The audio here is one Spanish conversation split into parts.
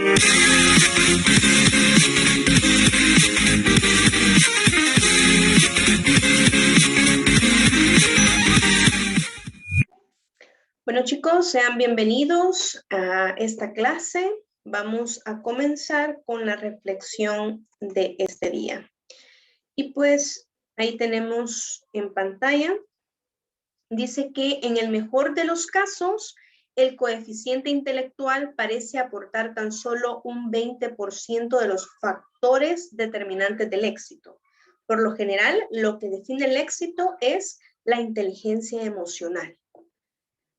Bueno, chicos, sean bienvenidos a esta clase. Vamos a comenzar con la reflexión de este día. Y pues ahí tenemos en pantalla, dice que en el mejor de los casos, el coeficiente intelectual parece aportar tan solo un 20% de los factores determinantes del éxito. Por lo general, lo que define el éxito es la inteligencia emocional.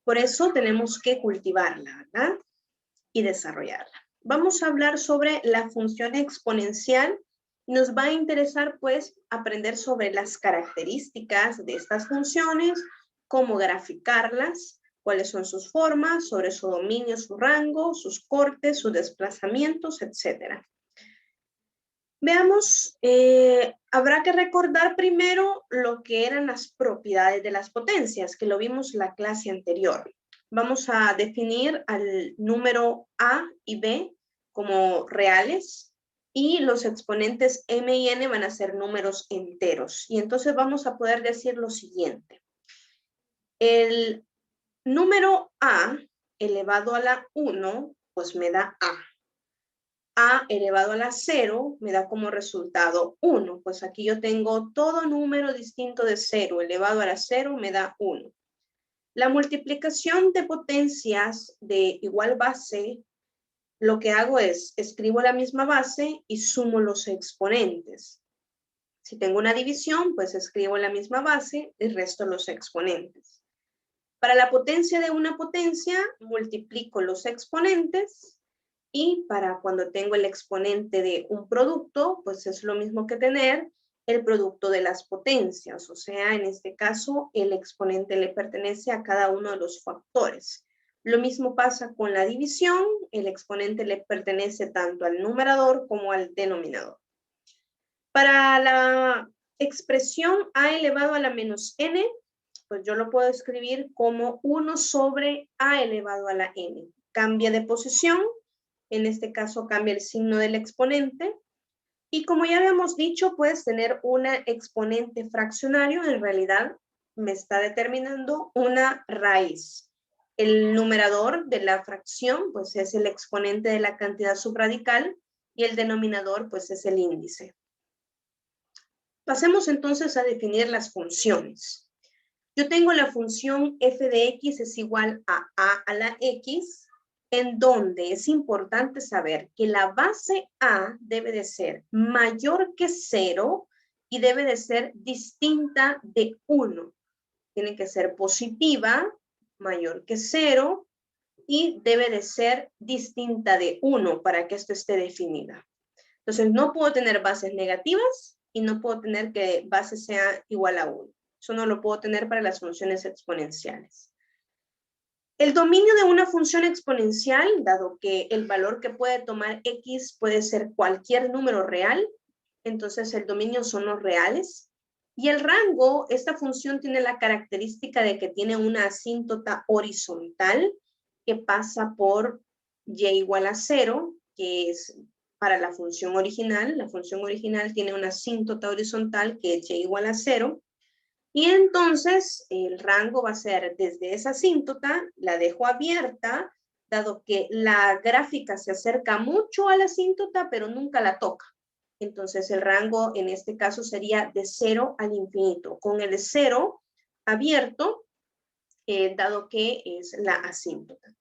Por eso tenemos que cultivarla, ¿verdad? Y desarrollarla. Vamos a hablar sobre la función exponencial. Nos va a interesar, pues, aprender sobre las características de estas funciones, cómo graficarlas, cuáles son sus formas, sobre su dominio, su rango, sus cortes, sus desplazamientos, etc. Veamos, habrá que recordar primero lo que eran las propiedades de las potencias, que lo vimos en la clase anterior. Vamos a definir al número A y B como reales y los exponentes m y n van a ser números enteros. Y entonces vamos a poder decir lo siguiente. El número A elevado a la 1, pues me da A. A elevado a la 0 me da como resultado 1. Pues aquí yo tengo todo número distinto de 0 elevado a la 0 me da 1. La multiplicación de potencias de igual base, lo que hago es escribo la misma base y sumo los exponentes. Si tengo una división, pues escribo la misma base y resto los exponentes. Para la potencia de una potencia, multiplico los exponentes. Y para cuando tengo el exponente de un producto, pues es lo mismo que tener el producto de las potencias. O sea, en este caso, el exponente le pertenece a cada uno de los factores. Lo mismo pasa con la división. El exponente le pertenece tanto al numerador como al denominador. Para la expresión a elevado a la menos n, pues yo lo puedo escribir como 1 sobre a elevado a la n. Cambia de posición. En este caso cambia el signo del exponente. Y como ya habíamos dicho, puedes tener un exponente fraccionario. En realidad me está determinando una raíz. El numerador de la fracción pues es el exponente de la cantidad subradical y el denominador pues es el índice. Pasemos entonces a definir las funciones. Yo tengo la función f de x es igual a la x, en donde es importante saber que la base a debe de ser mayor que 0 y debe de ser distinta de 1. Tiene que ser positiva, mayor que 0, y debe de ser distinta de 1 para que esto esté definida. Entonces, no puedo tener bases negativas y no puedo tener que base sea igual a 1. Eso no lo puedo tener para las funciones exponenciales. El dominio de una función exponencial, dado que el valor que puede tomar x puede ser cualquier número real, entonces el dominio son los reales. Y el rango, esta función tiene la característica de que tiene una asíntota horizontal que pasa por y igual a 0, que es para la función original. La función original tiene una asíntota horizontal que es y igual a 0. Y entonces el rango va a ser desde esa asíntota, la dejo abierta, dado que la gráfica se acerca mucho a la asíntota, pero nunca la toca. Entonces el rango en este caso sería de 0 al infinito, con el 0 abierto, dado que es la asíntota.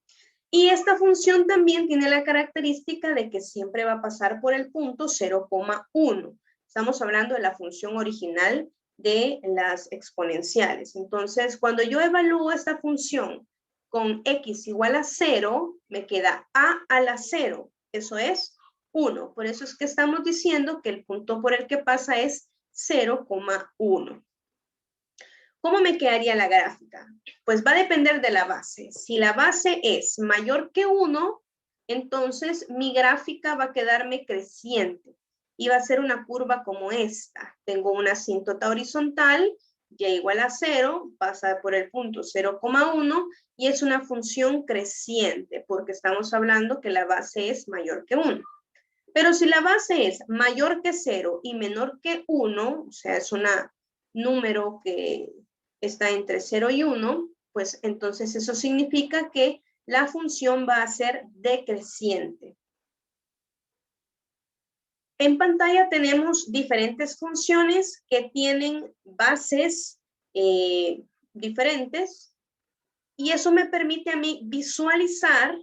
Y esta función también tiene la característica de que siempre va a pasar por el punto 0,1. Estamos hablando de la función original de las exponenciales. Entonces, cuando yo evalúo esta función con x igual a 0, me queda a la 0. Eso es 1. Por eso es que estamos diciendo que el punto por el que pasa es 0,1. ¿Cómo me quedaría la gráfica? Pues va a depender de la base. Si la base es mayor que 1, entonces mi gráfica va a quedarme creciente y va a ser una curva como esta. Tengo una asíntota horizontal y igual a 0, pasa por el punto 0,1 y es una función creciente porque estamos hablando que la base es mayor que 1. Pero si la base es mayor que 0 y menor que 1, o sea, es un número que está entre 0 y 1, pues entonces eso significa que la función va a ser decreciente. En pantalla tenemos diferentes funciones que tienen bases diferentes y eso me permite a mí visualizar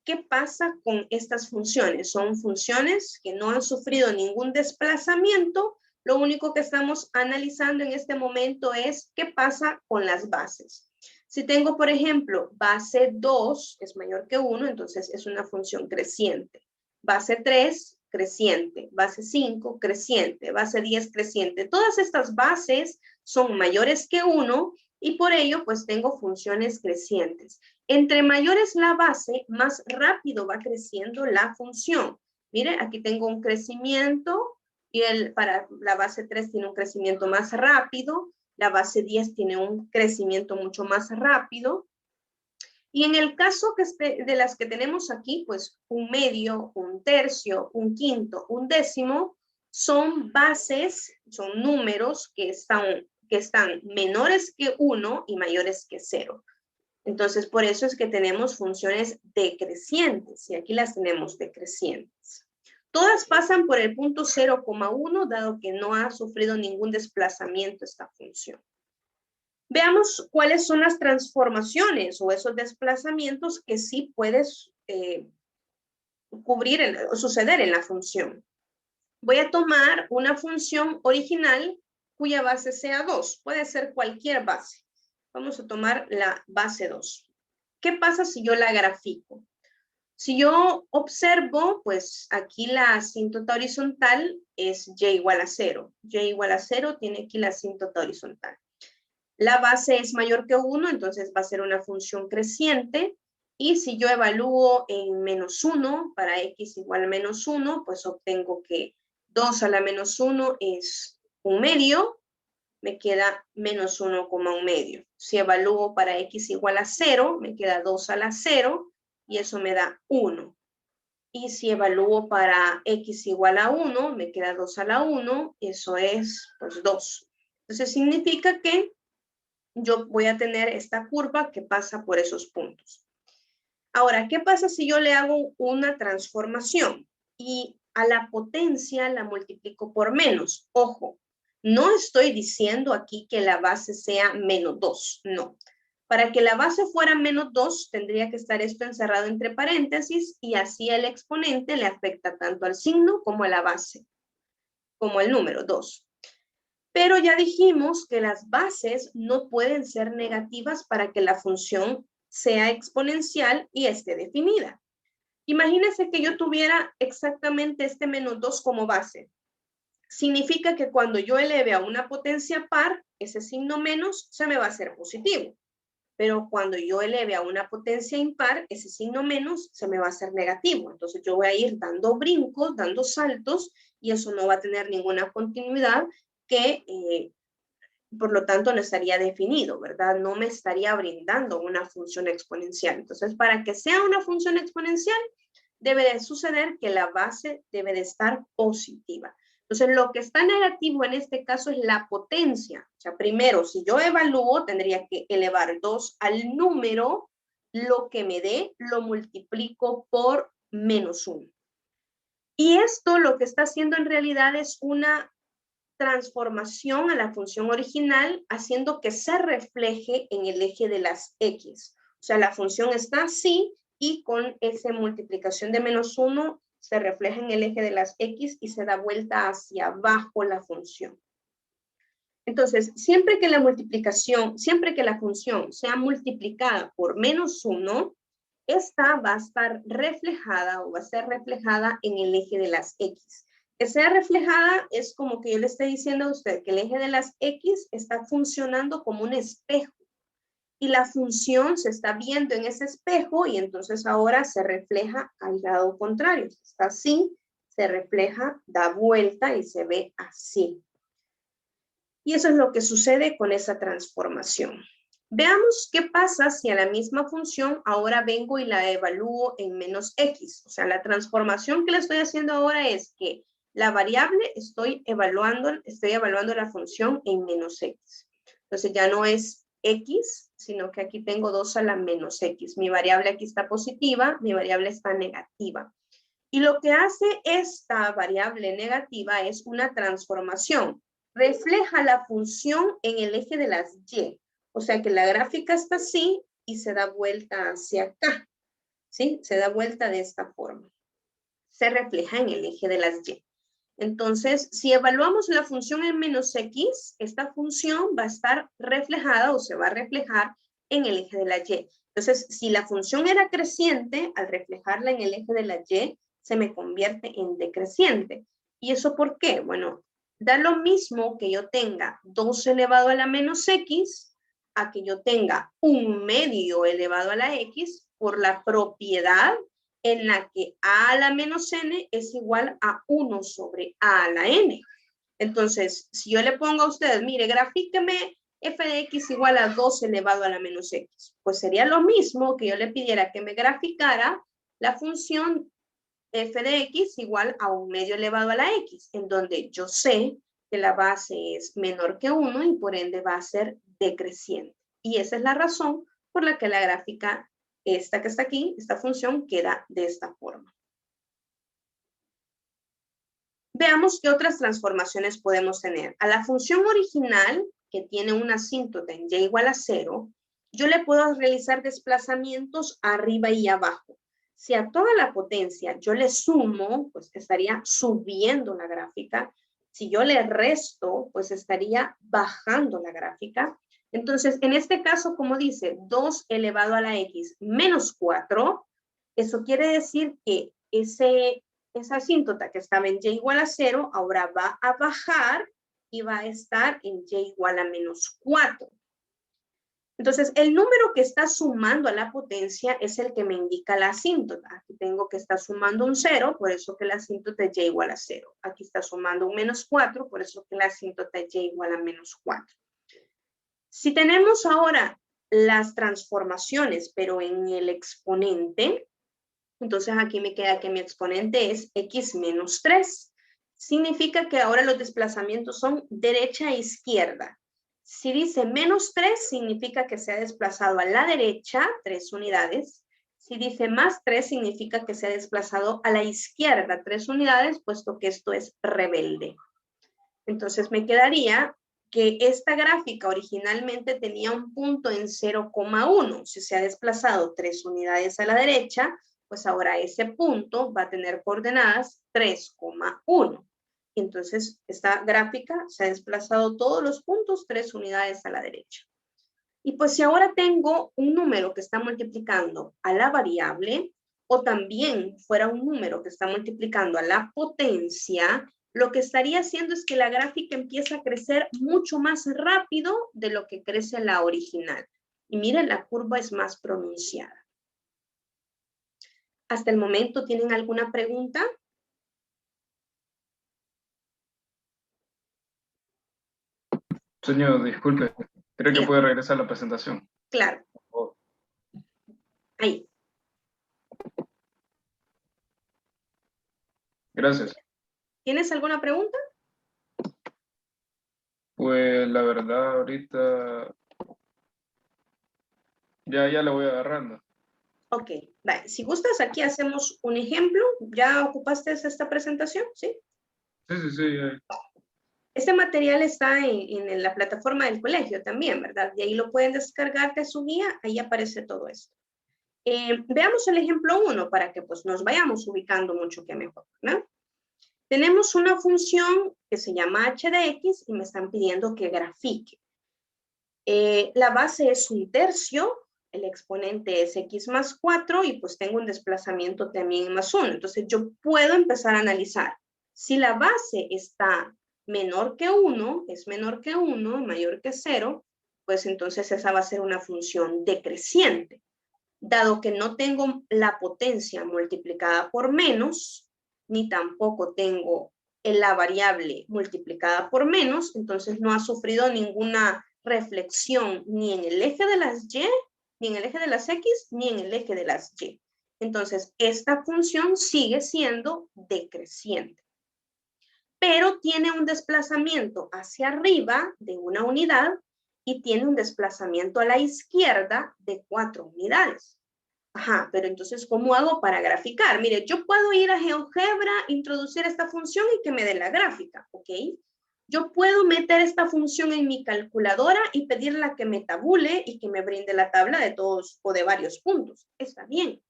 qué pasa con estas funciones. Son funciones que no han sufrido ningún desplazamiento. Lo único que estamos analizando en este momento es qué pasa con las bases. Si tengo, por ejemplo, base 2 es mayor que 1, entonces es una función creciente. Base 3, creciente. Base 5, creciente. Base 10, creciente. Todas estas bases son mayores que 1 y por ello pues tengo funciones crecientes. Entre mayor es la base, más rápido va creciendo la función. Mire, aquí tengo un crecimiento y para la base 3 tiene un crecimiento más rápido. La base 10 tiene un crecimiento mucho más rápido. Y en el caso de las que tenemos aquí, pues un medio, un tercio, un quinto, un décimo, son bases, son números que están menores que 1 y mayores que 0. Entonces, por eso es que tenemos funciones decrecientes, y aquí las tenemos decrecientes. Todas pasan por el punto 0,1, dado que no ha sufrido ningún desplazamiento esta función. Veamos cuáles son las transformaciones o esos desplazamientos que sí puedes suceder en la función. Voy a tomar una función original cuya base sea 2. Puede ser cualquier base. Vamos a tomar la base 2. ¿Qué pasa si yo la grafico? Si yo observo, pues aquí la asíntota horizontal es y igual a 0. Y igual a 0 tiene aquí la asíntota horizontal. La base es mayor que 1, entonces va a ser una función creciente. Y si yo evalúo en menos 1, para x igual a menos 1, pues obtengo que 2 a la menos 1 es 1/2. Me queda menos 1,1. Si evalúo para x igual a 0, me queda 2 a la 0 y eso me da 1. Y si evalúo para x igual a 1, me queda 2 a la 1, eso es pues 2. Entonces significa que yo voy a tener esta curva que pasa por esos puntos. Ahora, ¿qué pasa si yo le hago una transformación? Y a la potencia la multiplico por menos. Ojo, no estoy diciendo aquí que la base sea menos 2, no. Para que la base fuera menos 2, tendría que estar esto encerrado entre paréntesis y así el exponente le afecta tanto al signo como a la base, como el número 2. Pero ya dijimos que las bases no pueden ser negativas para que la función sea exponencial y esté definida. Imagínense que yo tuviera exactamente este menos 2 como base. Significa que cuando yo eleve a una potencia par, ese signo menos se me va a hacer positivo. Pero cuando yo eleve a una potencia impar, ese signo menos se me va a hacer negativo. Entonces yo voy a ir dando brincos, dando saltos, y eso no va a tener ninguna continuidad que por lo tanto no estaría definido, ¿verdad? No me estaría brindando una función exponencial. Entonces, para que sea una función exponencial, debe de suceder que la base debe de estar positiva. Entonces, lo que está negativo en este caso es la potencia. O sea, primero, si yo evalúo, tendría que elevar 2 al número, lo que me dé, lo multiplico por menos 1. Y esto lo que está haciendo en realidad es una transformación a la función original, haciendo que se refleje en el eje de las X. O sea, la función está así y con esa multiplicación de menos 1 se refleja en el eje de las X y se da vuelta hacia abajo la función. Entonces, siempre que la función sea multiplicada por menos 1, esta va a estar reflejada o va a ser reflejada en el eje de las X. Que sea reflejada es como que yo le esté diciendo a usted que el eje de las X está funcionando como un espejo y la función se está viendo en ese espejo y entonces ahora se refleja al lado contrario. Está así, se refleja, da vuelta y se ve así. Y eso es lo que sucede con esa transformación. Veamos qué pasa si a la misma función ahora vengo y la evalúo en menos x. O sea, la transformación que le estoy haciendo ahora es que la variable estoy evaluando la función en menos x. Entonces ya no es x, sino que aquí tengo 2 a la menos x. Mi variable aquí está positiva, mi variable está negativa. Y lo que hace esta variable negativa es una transformación. Refleja la función en el eje de las y. O sea que la gráfica está así y se da vuelta hacia acá. ¿Sí? Se da vuelta de esta forma. Se refleja en el eje de las y. Entonces, si evaluamos la función en menos x, esta función va a estar reflejada o se va a reflejar en el eje de la y. Entonces, si la función era creciente, al reflejarla en el eje de la y, se me convierte en decreciente. ¿Y eso por qué? Bueno, da lo mismo que yo tenga 2 elevado a la menos x a que yo tenga 1/2 elevado a la x por la propiedad en la que a la menos n es igual a 1 sobre a la n. Entonces, si yo le pongo a ustedes, mire, grafíqueme f de x igual a 2 elevado a la menos x, pues sería lo mismo que yo le pidiera que me graficara la función f de x igual a 1/2 elevado a la x, en donde yo sé que la base es menor que 1 y por ende va a ser decreciente. Y esa es la razón por la que la gráfica, esta que está aquí, esta función queda de esta forma. Veamos qué otras transformaciones podemos tener. A la función original, que tiene una asíntota en y igual a 0, yo le puedo realizar desplazamientos arriba y abajo. Si a toda la potencia yo le sumo, pues estaría subiendo la gráfica. Si yo le resto, pues estaría bajando la gráfica. Entonces, en este caso, como dice, 2 elevado a la x menos 4, eso quiere decir que esa asíntota que estaba en y igual a 0, ahora va a bajar y va a estar en y igual a menos 4. Entonces, el número que está sumando a la potencia es el que me indica la asíntota. Aquí tengo que está sumando un 0, por eso que la asíntota es y igual a 0. Aquí está sumando un menos 4, por eso que la asíntota es y igual a menos 4. Si tenemos ahora las transformaciones, pero en el exponente, entonces aquí me queda que mi exponente es x menos 3. Significa que ahora los desplazamientos son derecha e izquierda. Si dice menos 3, significa que se ha desplazado a la derecha 3 unidades. Si dice más 3, significa que se ha desplazado a la izquierda 3 unidades, puesto que esto es rebelde. Entonces me quedaría que esta gráfica originalmente tenía un punto en 0,1. Si se ha desplazado 3 unidades a la derecha, pues ahora ese punto va a tener coordenadas 3,1. Entonces, esta gráfica se ha desplazado todos los puntos 3 unidades a la derecha. Y pues si ahora tengo un número que está multiplicando a la variable, o también fuera un número que está multiplicando a la potencia, lo que estaría haciendo es que la gráfica empieza a crecer mucho más rápido de lo que crece la original. Y miren, la curva es más pronunciada. ¿Hasta el momento tienen alguna pregunta? Señor, disculpe, creo que Bien, puede regresar a la presentación. claro. Oh, Ahí. gracias. ¿Tienes alguna pregunta? Pues la verdad, ahorita ya la voy agarrando. Ok, vale. Si gustas, aquí hacemos un ejemplo. ¿Ya ocupaste esta presentación? ¿Sí? Sí. Este material está en la plataforma del colegio también, ¿verdad? Y ahí lo pueden descargar de su guía, ahí aparece todo esto. Veamos el ejemplo 1 para que pues, nos vayamos ubicando mucho que mejor, ¿no? Tenemos una función que se llama h de x y me están pidiendo que grafique. La base es 1/3, el exponente es x más 4 y pues tengo un desplazamiento también más 1. Entonces yo puedo empezar a analizar. Si la base está menor que 1, es menor que 1, mayor que 0, pues entonces esa va a ser una función decreciente. Dado que no tengo la potencia multiplicada por menos, ni tampoco tengo en la variable multiplicada por menos, entonces no ha sufrido ninguna reflexión ni en el eje de las Y, ni en el eje de las X, ni en el eje de las Y. Entonces, esta función sigue siendo decreciente, pero tiene un desplazamiento hacia arriba de una unidad y tiene un desplazamiento a la izquierda de 4 unidades. Ajá, pero entonces, ¿cómo hago para graficar? Mire, yo puedo ir a GeoGebra, introducir esta función y que me dé la gráfica, ¿ok? Yo puedo meter esta función en mi calculadora y pedirla que me tabule y que me brinde la tabla de todos o de varios puntos. Está bien.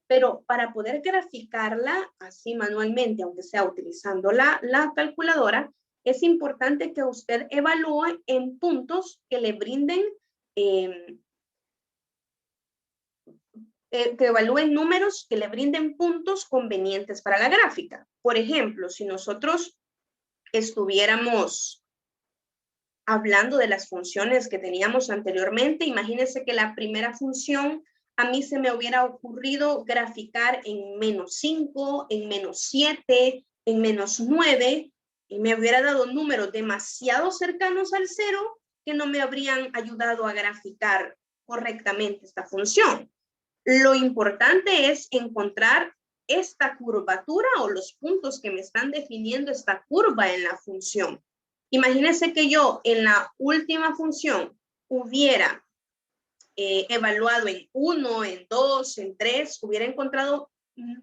Pero para poder graficarla así manualmente, aunque sea utilizando la calculadora, es importante que usted evalúe en puntos que le brinden que evalúen números que le brinden puntos convenientes para la gráfica. Por ejemplo, si nosotros estuviéramos hablando de las funciones que teníamos anteriormente, imagínense que la primera función a mí se me hubiera ocurrido graficar en -5, en -7, en -9, y me hubiera dado números demasiado cercanos al 0 que no me habrían ayudado a graficar correctamente esta función. Lo importante es encontrar esta curvatura o los puntos que me están definiendo esta curva en la función. Imagínense que yo en la última función hubiera evaluado en 1, en 2, en 3, hubiera encontrado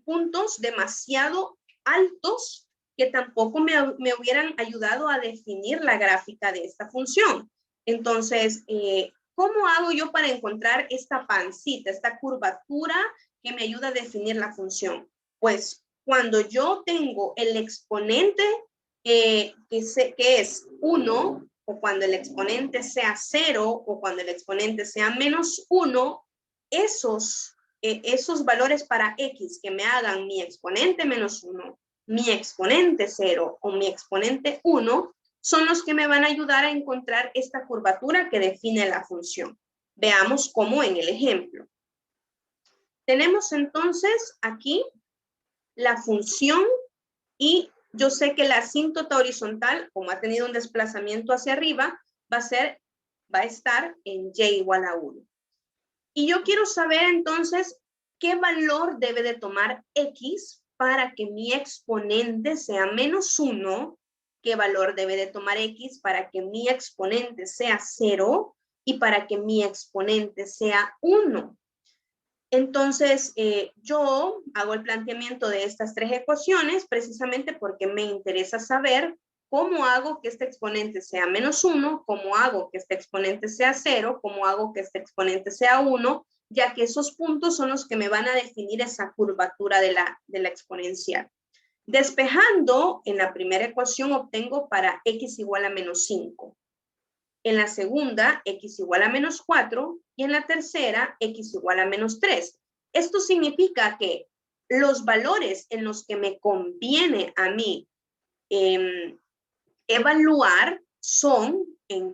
puntos demasiado altos que tampoco me hubieran ayudado a definir la gráfica de esta función. Entonces, ¿cómo hago yo para encontrar esta pancita, esta curvatura que me ayuda a definir la función? Pues cuando yo tengo el exponente que es 1, o cuando el exponente sea 0, o cuando el exponente sea -1, esos valores para X que me hagan mi exponente -1, mi exponente 0 o mi exponente 1, son los que me van a ayudar a encontrar esta curvatura que define la función. Veamos cómo en el ejemplo. Tenemos entonces aquí la función y yo sé que la asíntota horizontal, como ha tenido un desplazamiento hacia arriba, va a estar en y igual a 1. Y yo quiero saber entonces qué valor debe de tomar X para que mi exponente sea -1, qué valor debe de tomar X para que mi exponente sea 0 y para que mi exponente sea 1. Entonces, yo hago el planteamiento de estas 3 ecuaciones precisamente porque me interesa saber cómo hago que este exponente sea -1, cómo hago que este exponente sea 0, cómo hago que este exponente sea 1, ya que esos puntos son los que me van a definir esa curvatura de la exponencial. Despejando, en la primera ecuación obtengo para x igual a -5. En la segunda, x igual a -4, y en la tercera, x igual a -3. Esto significa que los valores en los que me conviene a mí evaluar son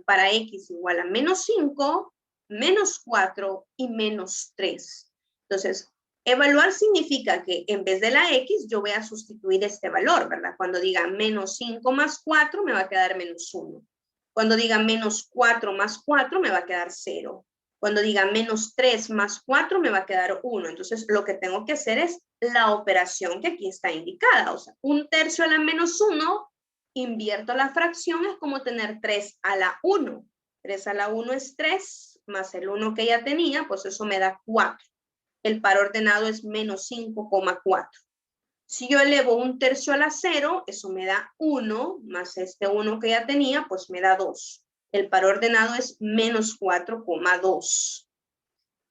para x igual a -5, -4 y -3. Entonces, evaluar significa que en vez de la x, yo voy a sustituir este valor, ¿verdad? Cuando diga -5 más 4, me va a quedar -1. Cuando diga -4 más 4, me va a quedar 0. Cuando diga -3 más 4, me va a quedar 1. Entonces, lo que tengo que hacer es la operación que aquí está indicada. O sea, 1/3 a la -1, invierto la fracción, es como tener 3 a la 1. 3 a la 1 es 3, más el 1 que ya tenía, pues eso me da 4. El par ordenado es -5,4. Si yo elevo 1/3 a la 0, eso me da 1, más este 1 que ya tenía, pues me da 2. El par ordenado es -4,2.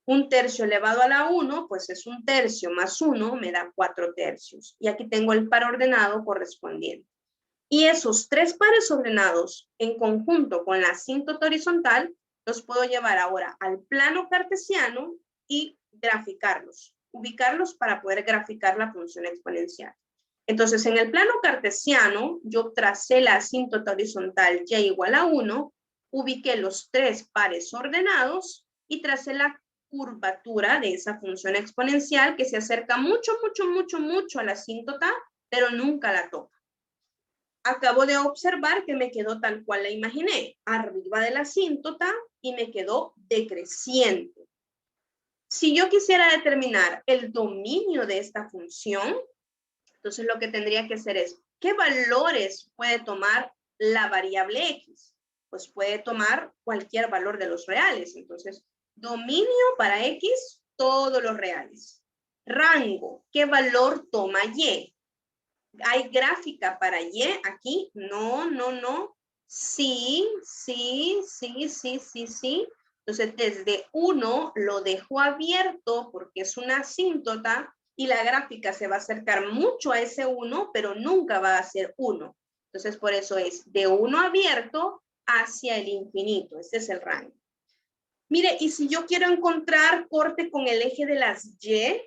1/3 elevado a la 1, pues es 1/3 más 1, me da 4/3. Y aquí tengo el par ordenado correspondiente. Y esos 3 pares ordenados en conjunto con la asíntota horizontal, los puedo llevar ahora al plano cartesiano y graficarlos, ubicarlos para poder graficar la función exponencial. Entonces, en el plano cartesiano, yo tracé la asíntota horizontal y igual a 1, ubiqué los 3 pares ordenados y tracé la curvatura de esa función exponencial que se acerca mucho, mucho, mucho, mucho a la asíntota, pero nunca la toca. acabo de observar que me quedó tal cual la imaginé, arriba de la asíntota y me quedó decreciente. Si yo quisiera determinar el dominio de esta función, entonces lo que tendría que hacer es, ¿qué valores puede tomar la variable x? Pues puede tomar cualquier valor de los reales. Entonces, dominio para x, todos los reales. Rango, ¿qué valor toma y? ¿Hay gráfica para y aquí? No, no, no. Sí, sí, sí, sí, sí, sí. Entonces, desde 1 lo dejo abierto porque es una asíntota y la gráfica se va a acercar mucho a ese 1, pero nunca va a ser 1. Entonces, por eso es de 1 abierto hacia el infinito. Ese es el rango. Mire, y si yo quiero encontrar corte con el eje de las y,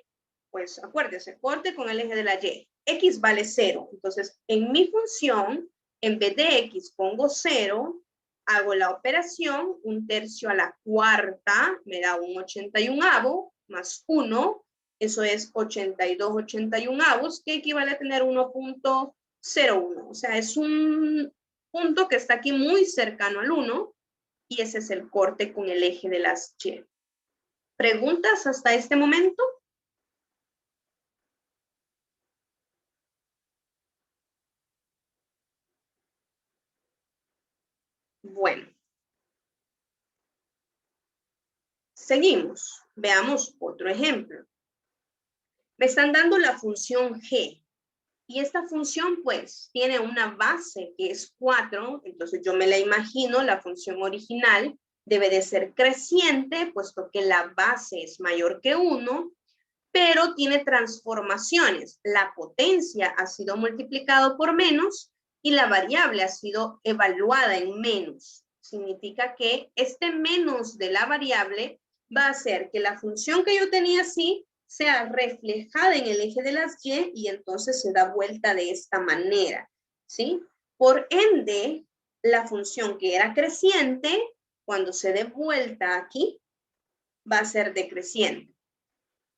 pues acuérdese, corte con el eje de la y. X vale 0. Entonces, en mi función, en vez de X pongo 0, hago la operación, 1/3 a la cuarta, me da un 81avo, más 1, eso es 82 81avos, que equivale a tener 1.01. O sea, es un punto que está aquí muy cercano al 1, y ese es el corte con el eje de las y. ¿Preguntas hasta este momento? Bueno. Seguimos. Veamos otro ejemplo. Me están dando la función g. Y esta función, pues, tiene una base que es 4. Entonces, yo me la imagino, la función original debe de ser creciente, puesto que la base es mayor que 1, pero tiene transformaciones. La potencia ha sido multiplicado por menos y la variable ha sido evaluada en menos. Significa que este menos de la variable va a hacer que la función que yo tenía así sea reflejada en el eje de las y entonces se da vuelta de esta manera, ¿sí? Por ende, la función que era creciente, cuando se dé vuelta aquí, va a ser decreciente.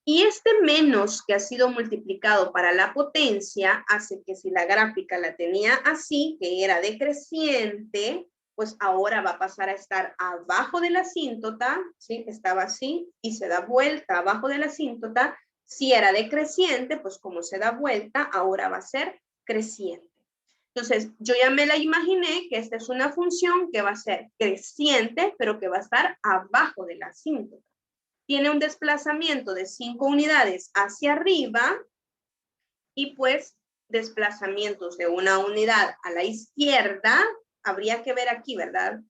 Y este menos que ha sido multiplicado para la potencia hace que si la gráfica la tenía así, que era decreciente, pues ahora va a pasar a estar abajo de la asíntota, ¿sí? Estaba así y se da vuelta abajo de la asíntota. Si era decreciente, pues como se da vuelta, ahora va a ser creciente. Entonces, yo ya me la imaginé que esta es una función que va a ser creciente, pero que va a estar abajo de la asíntota. Tiene un desplazamiento de 5 unidades hacia arriba y pues desplazamientos de 1 unidad a la izquierda. Habría que ver aquí, ¿verdad?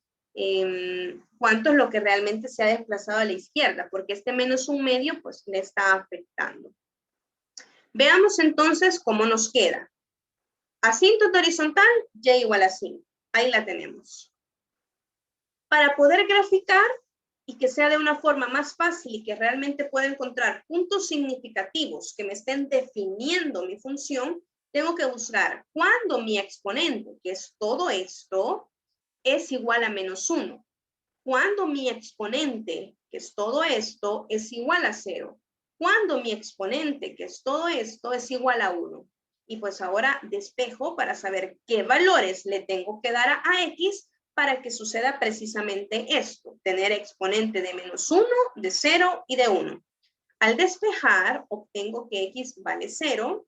Cuánto es lo que realmente se ha desplazado a la izquierda, porque este menos 1/2 pues le está afectando. Veamos entonces cómo nos queda. Asíntota horizontal, y igual a 5. Ahí la tenemos. Para poder graficar y que sea de una forma más fácil y que realmente pueda encontrar puntos significativos que me estén definiendo mi función, tengo que buscar cuando mi exponente, que es todo esto, es igual a menos 1. Cuando mi exponente, que es todo esto, es igual a 0. Cuando mi exponente, que es todo esto, es igual a 1. Y pues ahora despejo para saber qué valores le tengo que dar a x para que suceda precisamente esto, tener exponente de menos 1, de 0 y de 1. Al despejar, obtengo que x vale 0,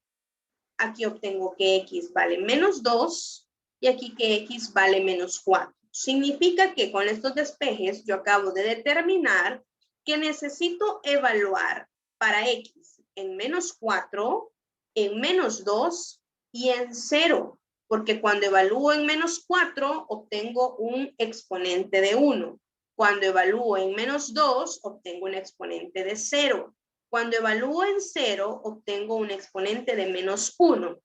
aquí obtengo que x vale menos 2 y aquí que x vale menos 4. Significa que con estos despejes yo acabo de determinar que necesito evaluar para x en menos 4, en menos 2 y en 0. Porque cuando evalúo en menos 4, obtengo un exponente de 1. Cuando evalúo en menos 2, obtengo un exponente de 0. Cuando evalúo en 0, obtengo un exponente de menos 1.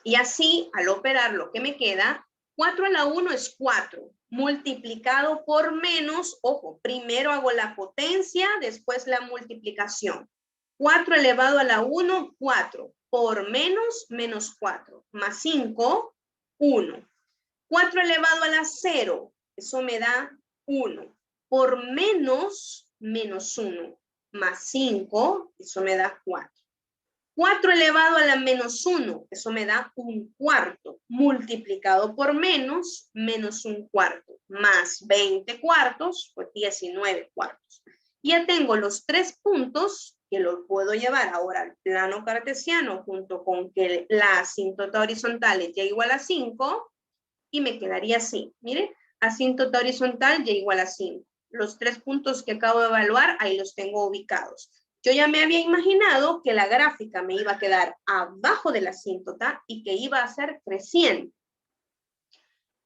Y así, al operar lo que me queda, 4 a la 1 es 4. Multiplicado por menos, ojo, primero hago la potencia, después la multiplicación. 4 elevado a la 1, 4. Por menos, menos 4. Más 5, 1. 4 elevado a la 0, eso me da 1. Por menos, menos 1. Más 5, eso me da 4. 4 elevado a la menos 1, eso me da 1/4, multiplicado por menos 1/4, más 20 cuartos, pues 19 cuartos. Ya tengo los 3 puntos que los puedo llevar ahora al plano cartesiano junto con que la asíntota horizontal es y igual a 5 y me quedaría así. Mire, asíntota horizontal y igual a 5. Los 3 puntos que acabo de evaluar, ahí los tengo ubicados. Yo ya me había imaginado que la gráfica me iba a quedar abajo de la asíntota y que iba a ser creciente.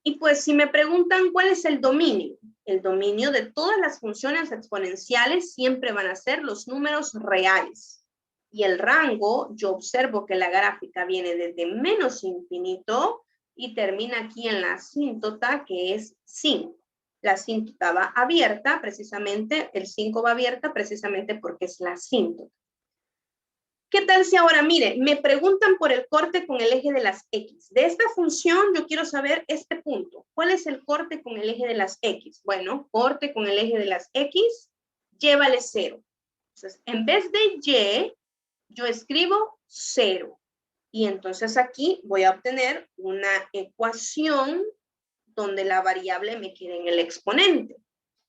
Y pues si me preguntan cuál es el dominio de todas las funciones exponenciales siempre van a ser los números reales. Y el rango, yo observo que la gráfica viene desde menos infinito y termina aquí en la asíntota que es 5. La asíntota va abierta precisamente, el 5 va abierta precisamente porque es la asíntota. ¿Qué tal si ahora, mire, me preguntan por el corte con el eje de las X? De esta función yo quiero saber este punto. ¿Cuál es el corte con el eje de las X? Bueno, corte con el eje de las X, y vale 0. Entonces, en vez de Y, yo escribo 0. Y entonces aquí voy a obtener una ecuación donde la variable me quede en el exponente.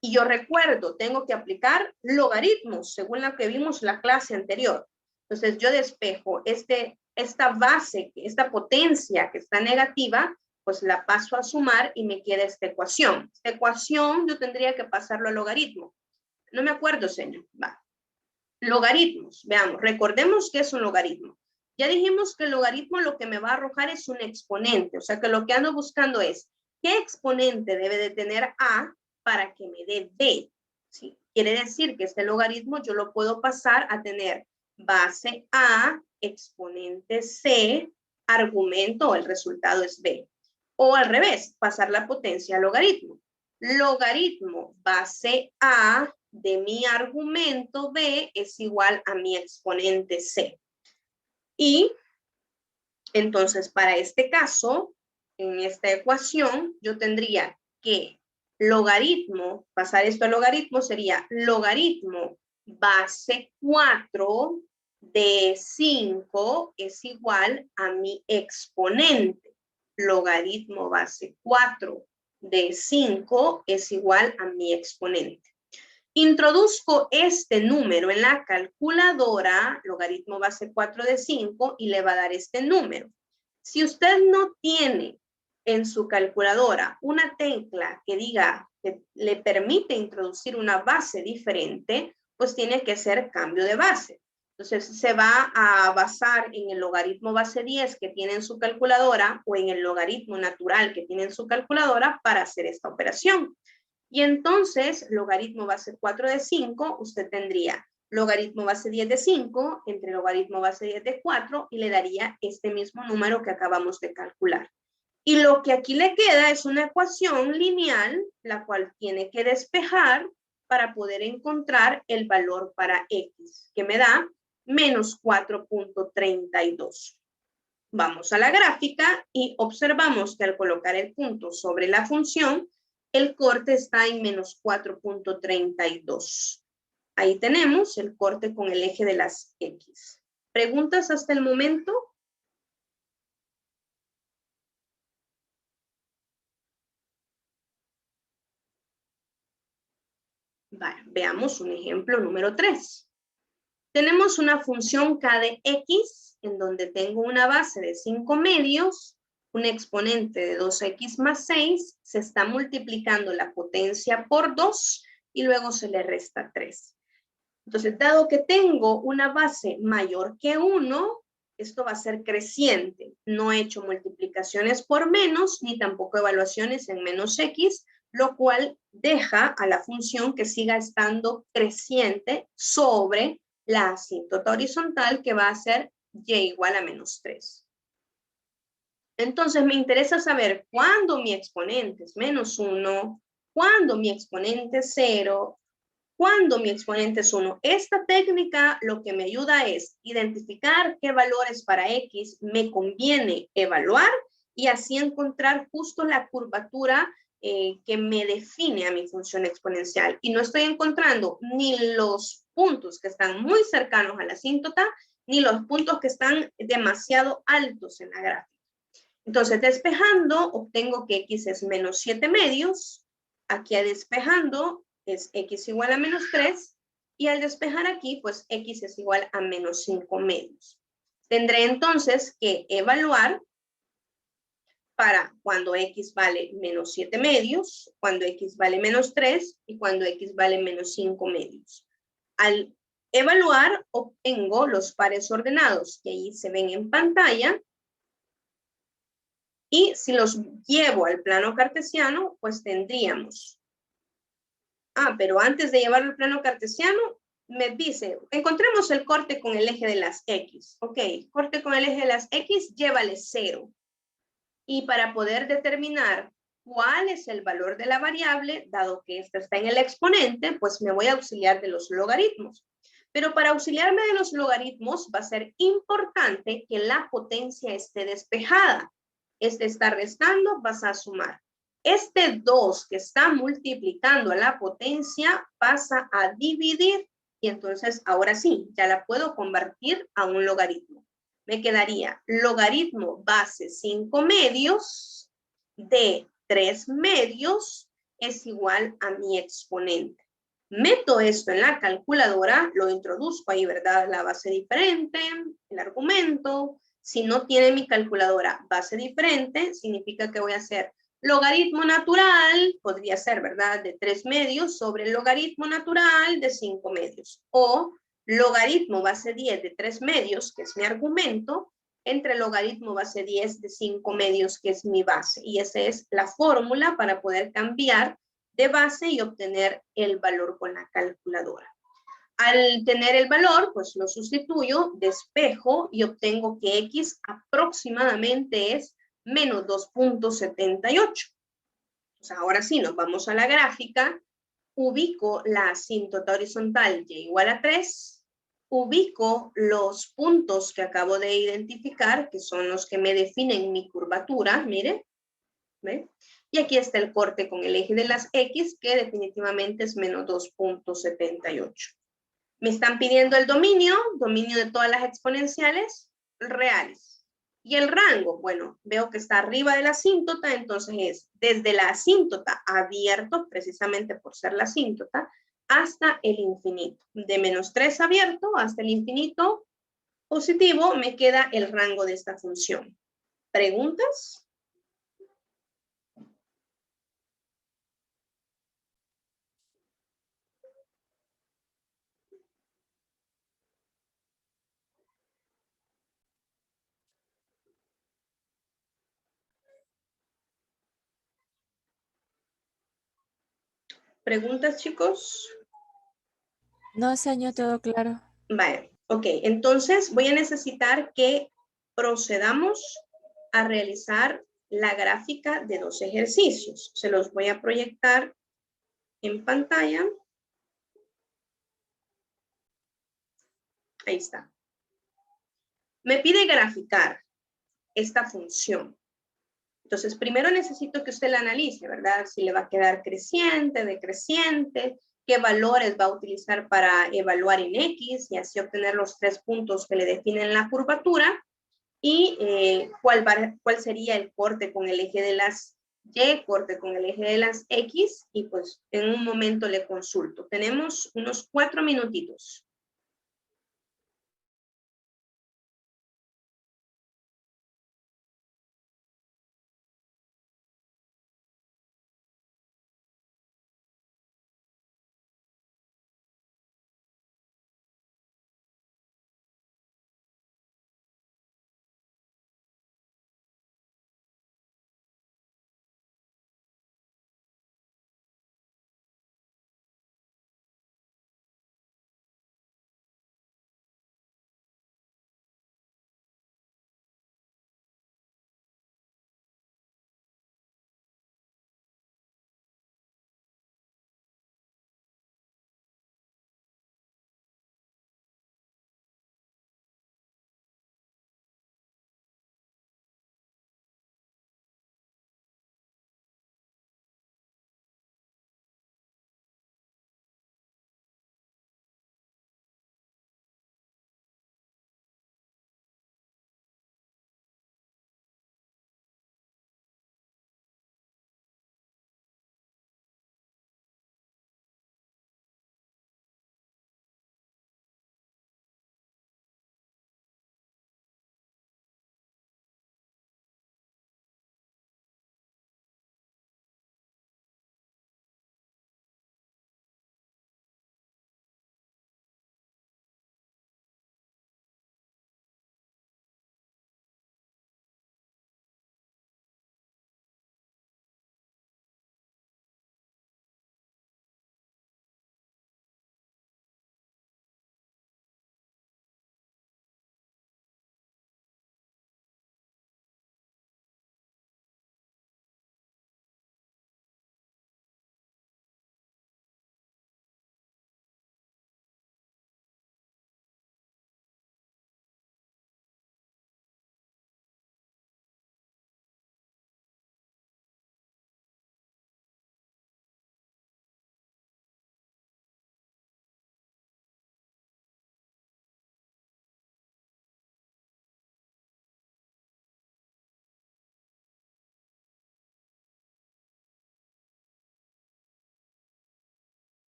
Y yo recuerdo, tengo que aplicar logaritmos, según la que vimos la clase anterior. Entonces yo despejo esta base, esta potencia que está negativa, pues la paso a sumar y me queda esta ecuación. Esta ecuación yo tendría que pasarlo a logaritmo. No me acuerdo, señor. Va. Logaritmos, veamos, recordemos qué es un logaritmo. Ya dijimos que el logaritmo lo que me va a arrojar es un exponente, o sea que lo que ando buscando es qué exponente debe de tener A para que me dé B. ¿Sí? Quiere decir que este logaritmo yo lo puedo pasar a tener base A, exponente C, argumento, el resultado es B. O al revés, pasar la potencia al logaritmo. Logaritmo base A de mi argumento B es igual a mi exponente C. Y entonces para este caso, en esta ecuación, yo tendría que logaritmo, pasar esto a logaritmo sería logaritmo base 4 de 5 es igual a mi exponente. Logaritmo base 4 de 5 es igual a mi exponente. Introduzco este número en la calculadora, logaritmo base 4 de 5, y le va a dar este número. Si usted no tiene en su calculadora una tecla que diga que le permite introducir una base diferente, pues tiene que hacer cambio de base. Entonces se va a basar en el logaritmo base 10 que tiene en su calculadora o en el logaritmo natural que tiene en su calculadora para hacer esta operación. Y entonces, logaritmo base 4 de 5, usted tendría logaritmo base 10 de 5 entre logaritmo base 10 de 4 y le daría este mismo número que acabamos de calcular. Y lo que aquí le queda es una ecuación lineal, la cual tiene que despejar para poder encontrar el valor para X, que me da menos 4.32. Vamos a la gráfica y observamos que al colocar el punto sobre la función, el corte está en menos 4.32. Ahí tenemos el corte con el eje de las X. ¿Preguntas hasta el momento? Vale, veamos un ejemplo número 3. Tenemos una función k de x, en donde tengo una base de 5 medios, un exponente de 2x más 6, se está multiplicando la potencia por 2 y luego se le resta 3. Entonces, dado que tengo una base mayor que 1, esto va a ser creciente. No he hecho multiplicaciones por menos, ni tampoco evaluaciones en menos x, lo cual deja a la función que siga estando creciente sobre la asíntota horizontal, que va a ser y igual a menos 3. Entonces me interesa saber cuándo mi exponente es menos 1, cuándo mi exponente es 0, cuándo mi exponente es 1. Esta técnica lo que me ayuda es identificar qué valores para X me conviene evaluar y así encontrar justo la curvatura que me define a mi función exponencial. Y no estoy encontrando ni los puntos que están muy cercanos a la asíntota, ni los puntos que están demasiado altos en la gráfica. Entonces, despejando, obtengo que x es menos 7 medios. Aquí a despejando es x igual a menos 3. Y al despejar aquí, pues x es igual a menos 5 medios. Tendré entonces que evaluar para cuando x vale menos 7 medios, cuando x vale menos 3 y cuando x vale menos 5 medios. Al evaluar, obtengo los pares ordenados que ahí se ven en pantalla. Y si los llevo al plano cartesiano, pues tendríamos. Pero antes de llevarlo al plano cartesiano, me dice, encontremos el corte con el eje de las X. Ok, corte con el eje de las X, llévale 0. Y para poder determinar cuál es el valor de la variable, dado que esta está en el exponente, pues me voy a auxiliar de los logaritmos. Pero para auxiliarme de los logaritmos va a ser importante que la potencia esté despejada. Este está restando, vas a sumar. Este 2 que está multiplicando a la potencia pasa a dividir y entonces ahora sí, ya la puedo convertir a un logaritmo. Me quedaría logaritmo base 5 medios de 3 medios es igual a mi exponente. Meto esto en la calculadora, lo introduzco ahí, ¿verdad? La base diferente, el argumento. Si no tiene mi calculadora base diferente, significa que voy a hacer logaritmo natural, podría ser, ¿verdad? De 3 medios sobre el logaritmo natural de 5 medios. O logaritmo base 10 de 3 medios, que es mi argumento, entre logaritmo base 10 de 5 medios, que es mi base. Y esa es la fórmula para poder cambiar de base y obtener el valor con la calculadora. Al tener el valor, pues lo sustituyo, despejo y obtengo que x aproximadamente es menos 2.78. O sea, ahora sí, nos vamos a la gráfica, ubico la asíntota horizontal y igual a 3, ubico los puntos que acabo de identificar, que son los que me definen mi curvatura, mire, ¿ve? Y aquí está el corte con el eje de las X, que definitivamente es menos 2.78. Me están pidiendo el dominio de todas las exponenciales reales. Y el rango, bueno, veo que está arriba de la asíntota, entonces es desde la asíntota abierto, precisamente por ser la asíntota, hasta el infinito. De menos 3 abierto hasta el infinito positivo me queda el rango de esta función. ¿Preguntas? ¿Preguntas, chicos? No, señor, todo claro. Vale, ok. Entonces voy a necesitar que procedamos a realizar la gráfica de 2 ejercicios. Se los voy a proyectar en pantalla. Ahí está. Me pide graficar esta función. Entonces, primero necesito que usted la analice, ¿verdad? Si le va a quedar creciente, decreciente, qué valores va a utilizar para evaluar en X y así obtener los 3 puntos que le definen la curvatura y cuál sería el corte con el eje de las Y, corte con el eje de las X y pues en un momento le consulto. Tenemos unos 4 minutitos.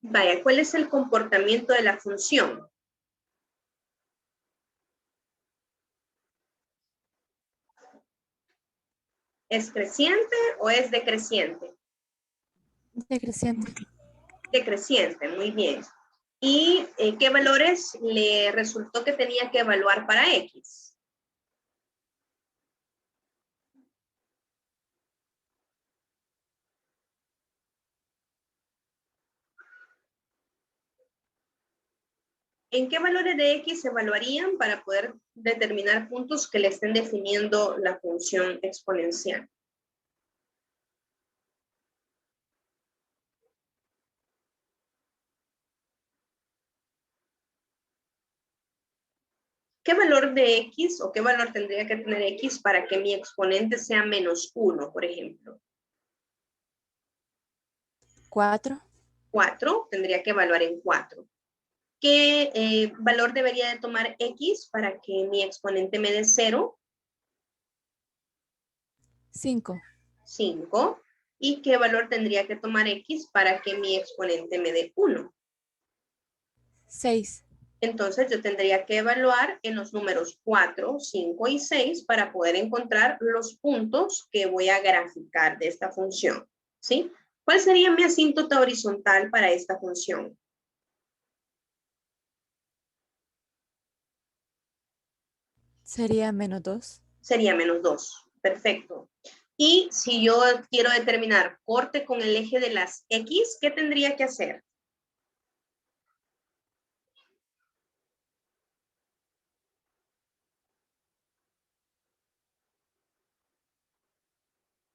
Vaya, ¿cuál es el comportamiento de la función? ¿Es creciente o es decreciente? Decreciente. Decreciente, muy bien. ¿Y qué valores le resultó que tenía que evaluar para X? ¿En qué valores de X se evaluarían para poder determinar puntos que le estén definiendo la función exponencial? ¿Qué valor de X o qué valor tendría que tener X para que mi exponente sea -1, por ejemplo? 4. 4, tendría que evaluar en 4. ¿Qué valor debería de tomar X para que mi exponente me dé 0? 5. 5. ¿Y qué valor tendría que tomar X para que mi exponente me dé 1? 6. Entonces yo tendría que evaluar en los números 4, 5 y 6 para poder encontrar los puntos que voy a graficar de esta función, ¿sí? ¿Cuál sería mi asíntota horizontal para esta función? Sería -2. Sería -2. Perfecto. Y si yo quiero determinar corte con el eje de las X, ¿qué tendría que hacer?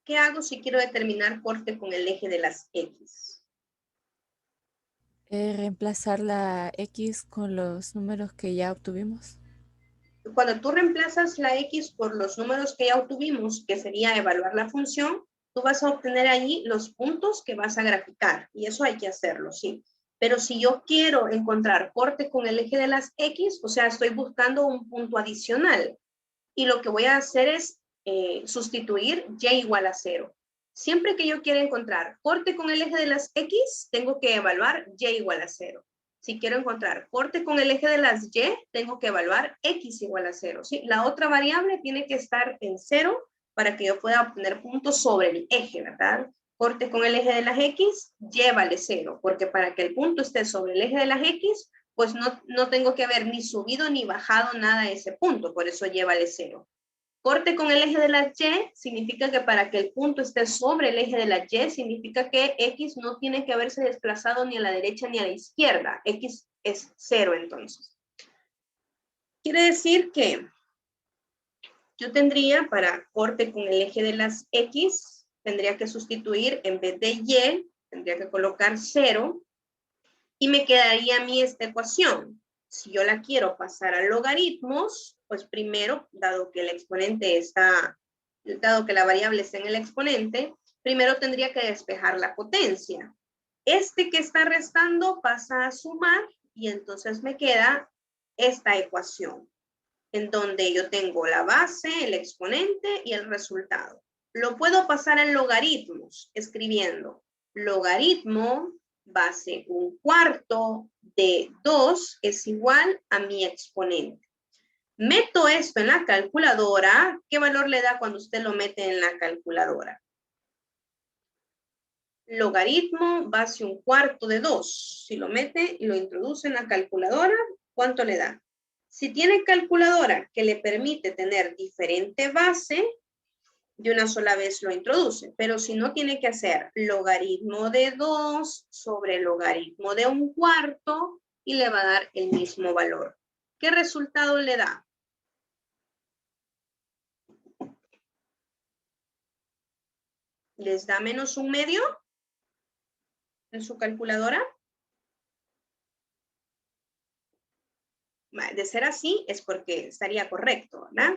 ¿Qué hago si quiero determinar corte con el eje de las X? Reemplazar la X con los números que ya obtuvimos. Cuando tú reemplazas la X por los números que ya obtuvimos, que sería evaluar la función, tú vas a obtener ahí los puntos que vas a graficar. Y eso hay que hacerlo, ¿sí? Pero si yo quiero encontrar corte con el eje de las X, o sea, estoy buscando un punto adicional. Y lo que voy a hacer es sustituir y igual a 0. Siempre que yo quiera encontrar corte con el eje de las X, tengo que evaluar y igual a 0. Si quiero encontrar corte con el eje de las Y, tengo que evaluar X igual a 0. ¿Sí? La otra variable tiene que estar en 0 para que yo pueda obtener puntos sobre el eje, ¿verdad? Corte con el eje de las X, Y vale 0, porque para que el punto esté sobre el eje de las X, pues no tengo que haber ni subido ni bajado nada a ese punto, por eso Y vale 0. Corte con el eje de la Y significa que para que el punto esté sobre el eje de la Y, significa que X no tiene que haberse desplazado ni a la derecha ni a la izquierda. X es 0 entonces. Quiere decir que yo tendría para corte con el eje de las X, tendría que sustituir en vez de Y, tendría que colocar 0 y me quedaría a mí esta ecuación. Si yo la quiero pasar a logaritmos, pues primero, dado que el exponente está, dado que la variable está en el exponente, primero tendría que despejar la potencia. Este que está restando pasa a sumar y entonces me queda esta ecuación, en donde yo tengo la base, el exponente y el resultado. Lo puedo pasar en logaritmos, escribiendo logaritmo base 1/4 de 2 es igual a mi exponente. Meto esto en la calculadora. ¿Qué valor le da cuando usted lo mete en la calculadora? Logaritmo base 1/4 de 2. Si lo mete y lo introduce en la calculadora, ¿cuánto le da? Si tiene calculadora que le permite tener diferente base, de una sola vez lo introduce, pero si no, tiene que hacer logaritmo de 2 sobre logaritmo de 1/4 y le va a dar el mismo valor. ¿Qué resultado le da? ¿Les da -1/2 en su calculadora? De ser así, es porque estaría correcto, ¿verdad?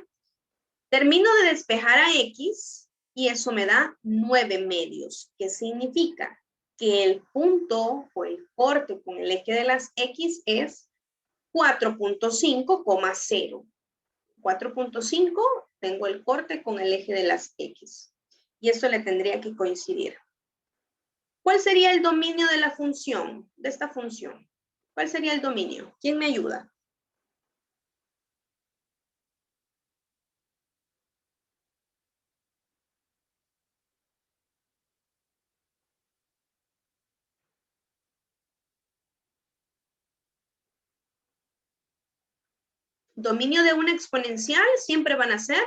Termino de despejar a X y eso me da 9/2. ¿Qué significa? Que el punto o el corte con el eje de las X es 4.5,0. 4.5 tengo el corte con el eje de las X. Y eso le tendría que coincidir. ¿Cuál sería el dominio de la función, de esta función? ¿Cuál sería el dominio? ¿Quién me ayuda? Dominio de una exponencial siempre van a ser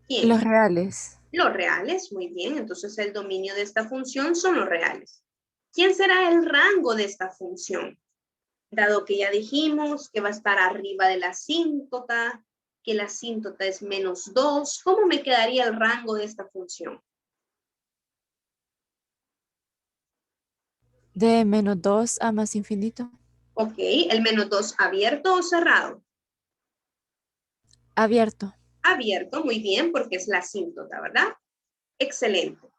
¿quién? Los reales. Los reales, muy bien. Entonces el dominio de esta función son los reales. ¿Quién será el rango de esta función? Dado que ya dijimos que va a estar arriba de la asíntota, que la asíntota es -2, ¿cómo me quedaría el rango de esta función? De -2 a más infinito. Ok, el -2 abierto o cerrado. Abierto. Abierto, muy bien, porque es la asíntota, ¿verdad? Excelente.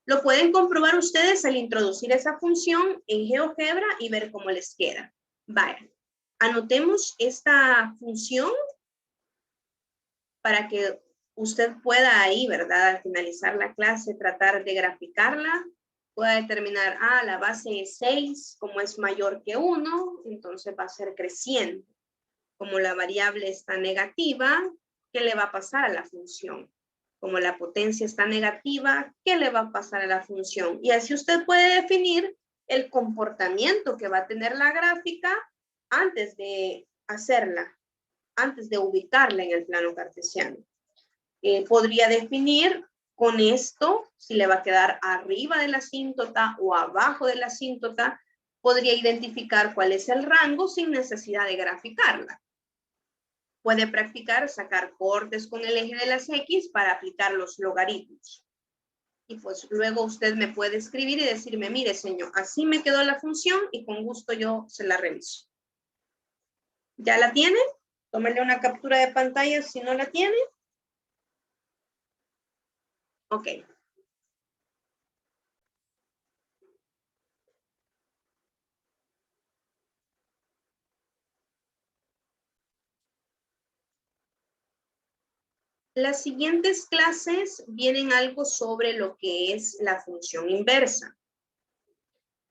Lo pueden comprobar ustedes al introducir esa función en GeoGebra y ver cómo les queda. Vaya, anotemos esta función para que usted pueda ahí, ¿verdad? Al finalizar la clase, tratar de graficarla. Pueda determinar, la base es 6, como es mayor que 1, entonces va a ser creciente. Como la variable está negativa, ¿qué le va a pasar a la función? Como la potencia está negativa, ¿qué le va a pasar a la función? Y así usted puede definir el comportamiento que va a tener la gráfica antes de hacerla, antes de ubicarla en el plano cartesiano. Podría definir con esto si le va a quedar arriba de la asíntota o abajo de la asíntota. Podría identificar cuál es el rango sin necesidad de graficarla. Puede practicar sacar cortes con el eje de las X para aplicar los logaritmos. Y pues luego usted me puede escribir y decirme, mire señor, así me quedó la función y con gusto yo se la reviso. ¿Ya la tiene? Tómale una captura de pantalla si no la tiene. Ok. Las siguientes clases vienen algo sobre lo que es la función inversa.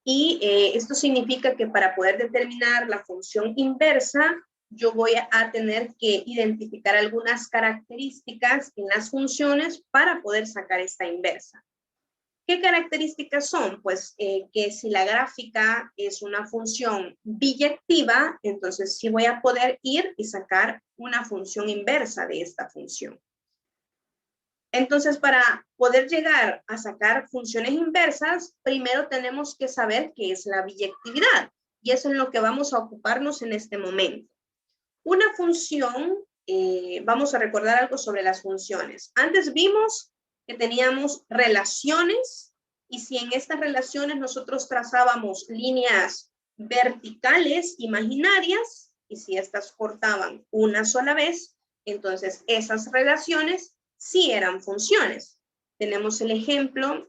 Y esto significa que para poder determinar la función inversa, yo voy a tener que identificar algunas características en las funciones para poder sacar esta inversa. ¿Qué características son? Pues que si la gráfica es una función biyectiva, entonces sí voy a poder ir y sacar una función inversa de esta función. Entonces, para poder llegar a sacar funciones inversas, primero tenemos que saber qué es la biyectividad. Y eso es lo que vamos a ocuparnos en este momento. Una función, vamos a recordar algo sobre las funciones. Antes vimos que teníamos relaciones y si en estas relaciones nosotros trazábamos líneas verticales imaginarias y si estas cortaban una sola vez, entonces esas relaciones sí eran funciones. Tenemos el ejemplo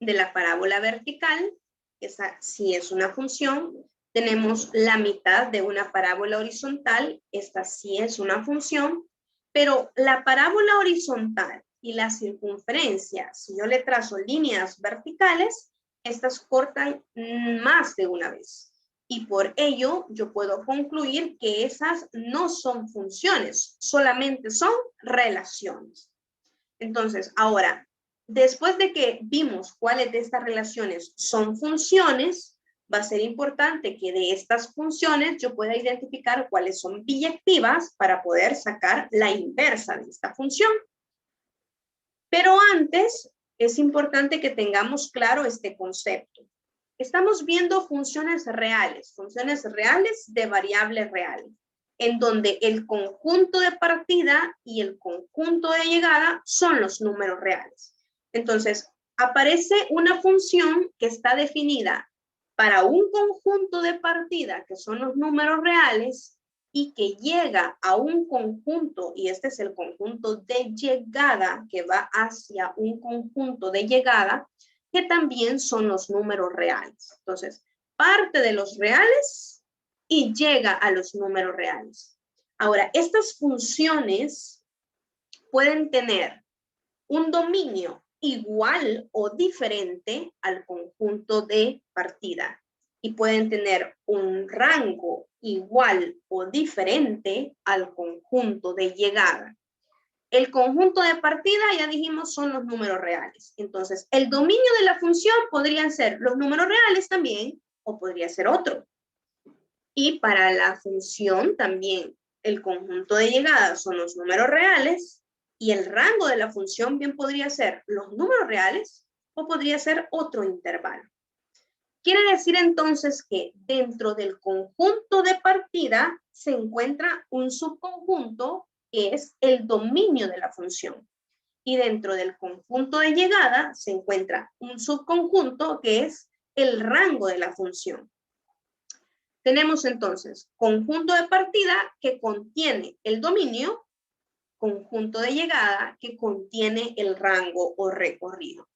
de la parábola vertical, esa sí es una función. Tenemos la mitad de una parábola horizontal, esta sí es una función, pero la parábola horizontal y la circunferencia, si yo le trazo líneas verticales, estas cortan más de una vez. Y por ello yo puedo concluir que esas no son funciones, solamente son relaciones. Entonces, ahora, después de que vimos cuáles de estas relaciones son funciones, va a ser importante que de estas funciones yo pueda identificar cuáles son biyectivas para poder sacar la inversa de esta función. Pero antes, es importante que tengamos claro este concepto. Estamos viendo funciones reales de variables reales, en donde el conjunto de partida y el conjunto de llegada son los números reales. Entonces, aparece una función que está definida para un conjunto de partida, que son los números reales, y que llega a un conjunto, y este es el conjunto de llegada, que va hacia un conjunto de llegada, que también son los números reales. Entonces, parte de los reales y llega a los números reales. Ahora, estas funciones pueden tener un dominio igual o diferente al conjunto de partida. Y pueden tener un rango igual o diferente al conjunto de llegada. El conjunto de partida, ya dijimos, son los números reales. Entonces, el dominio de la función podrían ser los números reales también, o podría ser otro. Y para la función también, el conjunto de llegada son los números reales, y el rango de la función bien podría ser los números reales, o podría ser otro intervalo. Quiere decir entonces que dentro del conjunto de partida se encuentra un subconjunto que es el dominio de la función. Y dentro del conjunto de llegada se encuentra un subconjunto que es el rango de la función. Tenemos entonces conjunto de partida que contiene el dominio, conjunto de llegada que contiene el rango o recorrido.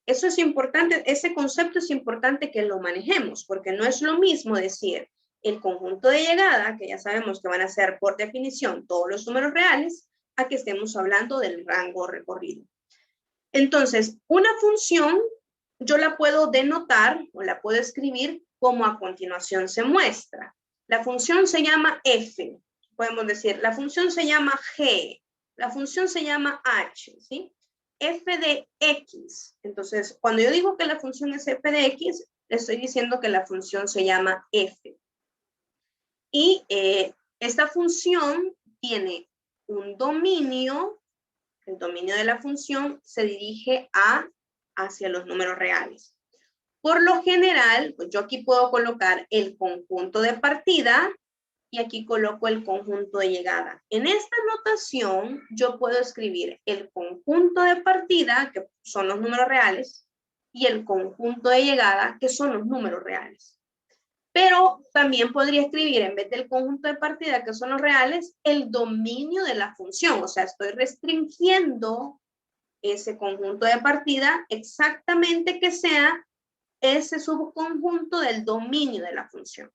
Eso es importante, ese concepto es importante que lo manejemos, porque no es lo mismo decir el conjunto de llegada, que ya sabemos que van a ser por definición todos los números reales, a que estemos hablando del rango recorrido. Entonces, una función yo la puedo denotar o la puedo escribir como a continuación se muestra. La función se llama f, podemos decir, la función se llama g, la función se llama h, ¿sí? F de x. Entonces, cuando yo digo que la función es f de x, le estoy diciendo que la función se llama f. Y esta función tiene un dominio. El dominio de la función se dirige hacia los números reales. Por lo general, pues yo aquí puedo colocar el conjunto de partida y aquí coloco el conjunto de llegada. En esta notación yo puedo escribir el conjunto de partida, que son los números reales, y el conjunto de llegada, que son los números reales. Pero también podría escribir, en vez del conjunto de partida, que son los reales, el dominio de la función. O sea, estoy restringiendo ese conjunto de partida exactamente que sea ese subconjunto del dominio de la función.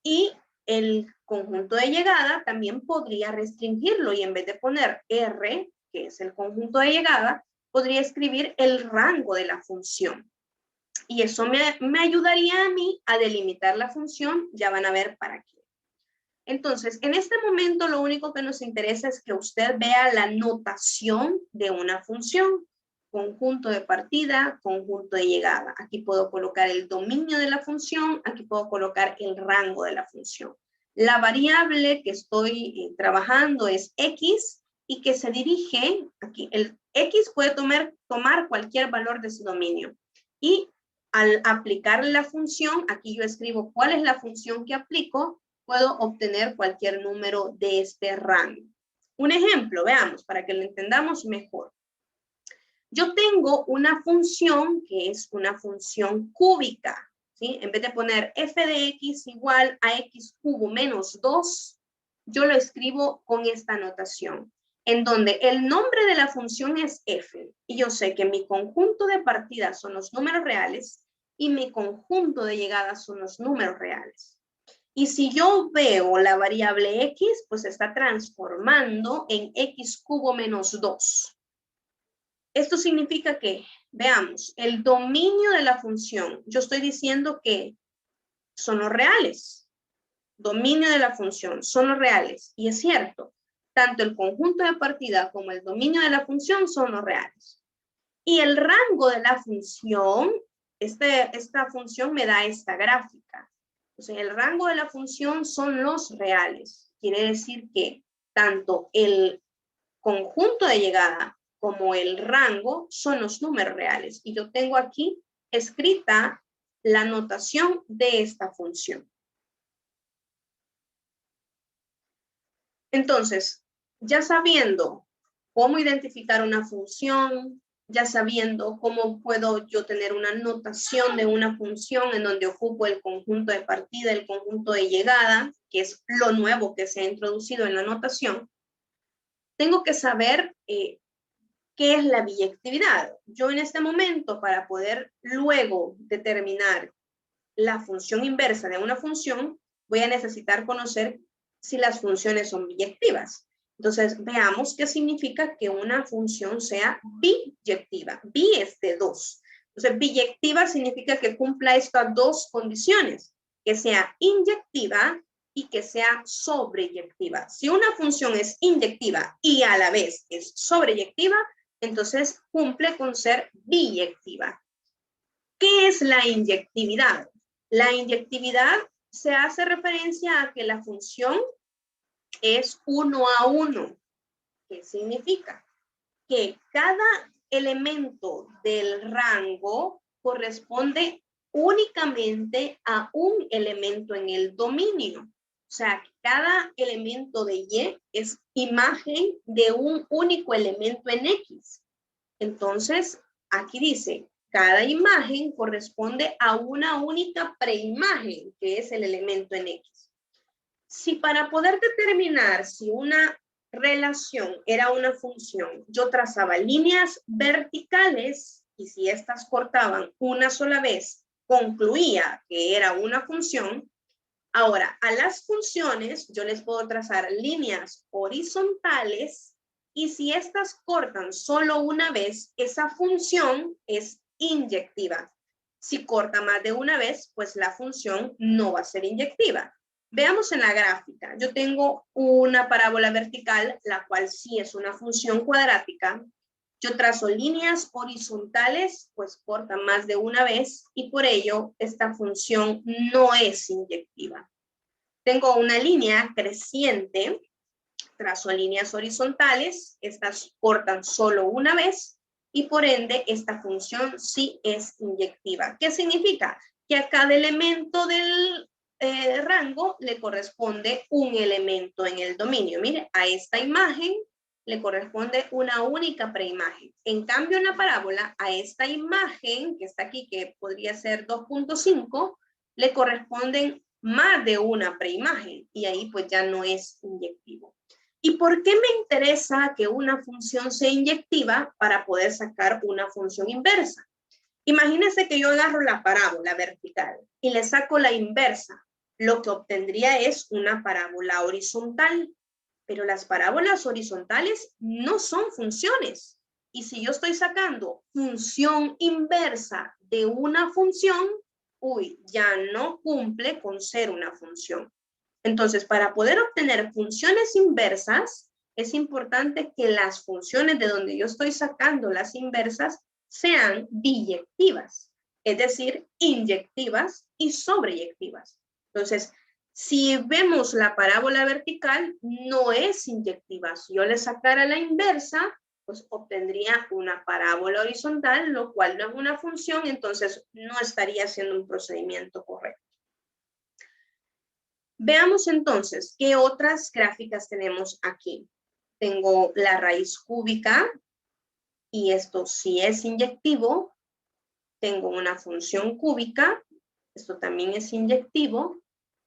Y el conjunto de llegada también podría restringirlo y en vez de poner R, que es el conjunto de llegada, podría escribir el rango de la función. Y eso me ayudaría a mí a delimitar la función, ya van a ver para qué. Entonces, en este momento lo único que nos interesa es que usted vea la notación de una función. Conjunto de partida, conjunto de llegada. Aquí puedo colocar el dominio de la función, aquí puedo colocar el rango de la función. La variable que estoy trabajando es x y que se dirige, aquí el x puede tomar cualquier valor de su dominio. Y al aplicar la función, aquí yo escribo cuál es la función que aplico, puedo obtener cualquier número de este rango. Un ejemplo, veamos, para que lo entendamos mejor. Yo tengo una función que es una función cúbica, ¿sí? En vez de poner f de x igual a x cubo menos 2, yo lo escribo con esta notación, en donde el nombre de la función es f, y yo sé que mi conjunto de partida son los números reales, y mi conjunto de llegada son los números reales. Y si yo veo la variable x, pues se está transformando en x cubo menos 2. Esto significa que, veamos, el dominio de la función, yo estoy diciendo que son los reales. Dominio de la función son los reales. Y es cierto, tanto el conjunto de partida como el dominio de la función son los reales. Y el rango de la función, esta función me da esta gráfica. O sea, el rango de la función son los reales. Quiere decir que tanto el conjunto de llegada como el rango son los números reales. Y yo tengo aquí escrita la notación de esta función. Entonces, ya sabiendo cómo identificar una función, ya sabiendo cómo puedo yo tener una notación de una función en donde ocupo el conjunto de partida, el conjunto de llegada, que es lo nuevo que se ha introducido en la notación, tengo que saber ¿qué es la biyectividad? Yo en este momento, para poder luego determinar la función inversa de una función, voy a necesitar conocer si las funciones son biyectivas. Entonces, veamos qué significa que una función sea biyectiva. Bi es de 2. Entonces, biyectiva significa que cumpla estas dos condiciones, que sea inyectiva y que sea sobreyectiva. Si una función es inyectiva y a la vez es sobreyectiva, entonces cumple con ser biyectiva. ¿Qué es la inyectividad? La inyectividad se hace referencia a que la función es 1 a 1. ¿Qué significa? Que cada elemento del rango corresponde únicamente a un elemento en el dominio. O sea, cada elemento de Y es imagen de un único elemento en X. Entonces, aquí dice, cada imagen corresponde a una única preimagen, que es el elemento en X. Si para poder determinar si una relación era una función, yo trazaba líneas verticales y si estas cortaban una sola vez, concluía que era una función. Ahora, a las funciones yo les puedo trazar líneas horizontales y si estas cortan solo una vez, esa función es inyectiva. Si corta más de una vez, pues la función no va a ser inyectiva. Veamos en la gráfica. Yo tengo una parábola vertical, la cual sí es una función cuadrática. Yo trazo líneas horizontales, pues corta más de una vez y por ello esta función no es inyectiva. Tengo una línea creciente, trazo líneas horizontales, estas cortan solo una vez y por ende esta función sí es inyectiva. ¿Qué significa? Que a cada elemento del rango le corresponde un elemento en el dominio. Mire, a esta imagen le corresponde una única preimagen. En cambio, en la parábola, a esta imagen que está aquí, que podría ser 2.5, le corresponden más de una preimagen y ahí pues ya no es inyectivo. ¿Y por qué me interesa que una función sea inyectiva para poder sacar una función inversa? Imagínense que yo agarro la parábola vertical y le saco la inversa. Lo que obtendría es una parábola horizontal. Pero las parábolas horizontales no son funciones. Y si yo estoy sacando función inversa de una función, uy, ya no cumple con ser una función. Entonces, para poder obtener funciones inversas, es importante que las funciones de donde yo estoy sacando las inversas sean biyectivas, es decir, inyectivas y sobreyectivas. Entonces, si vemos la parábola vertical, no es inyectiva. Si yo le sacara la inversa, pues obtendría una parábola horizontal, lo cual no es una función, entonces no estaría haciendo un procedimiento correcto. Veamos entonces qué otras gráficas tenemos aquí. Tengo la raíz cúbica y esto sí es inyectivo. Tengo una función cúbica, esto también es inyectivo.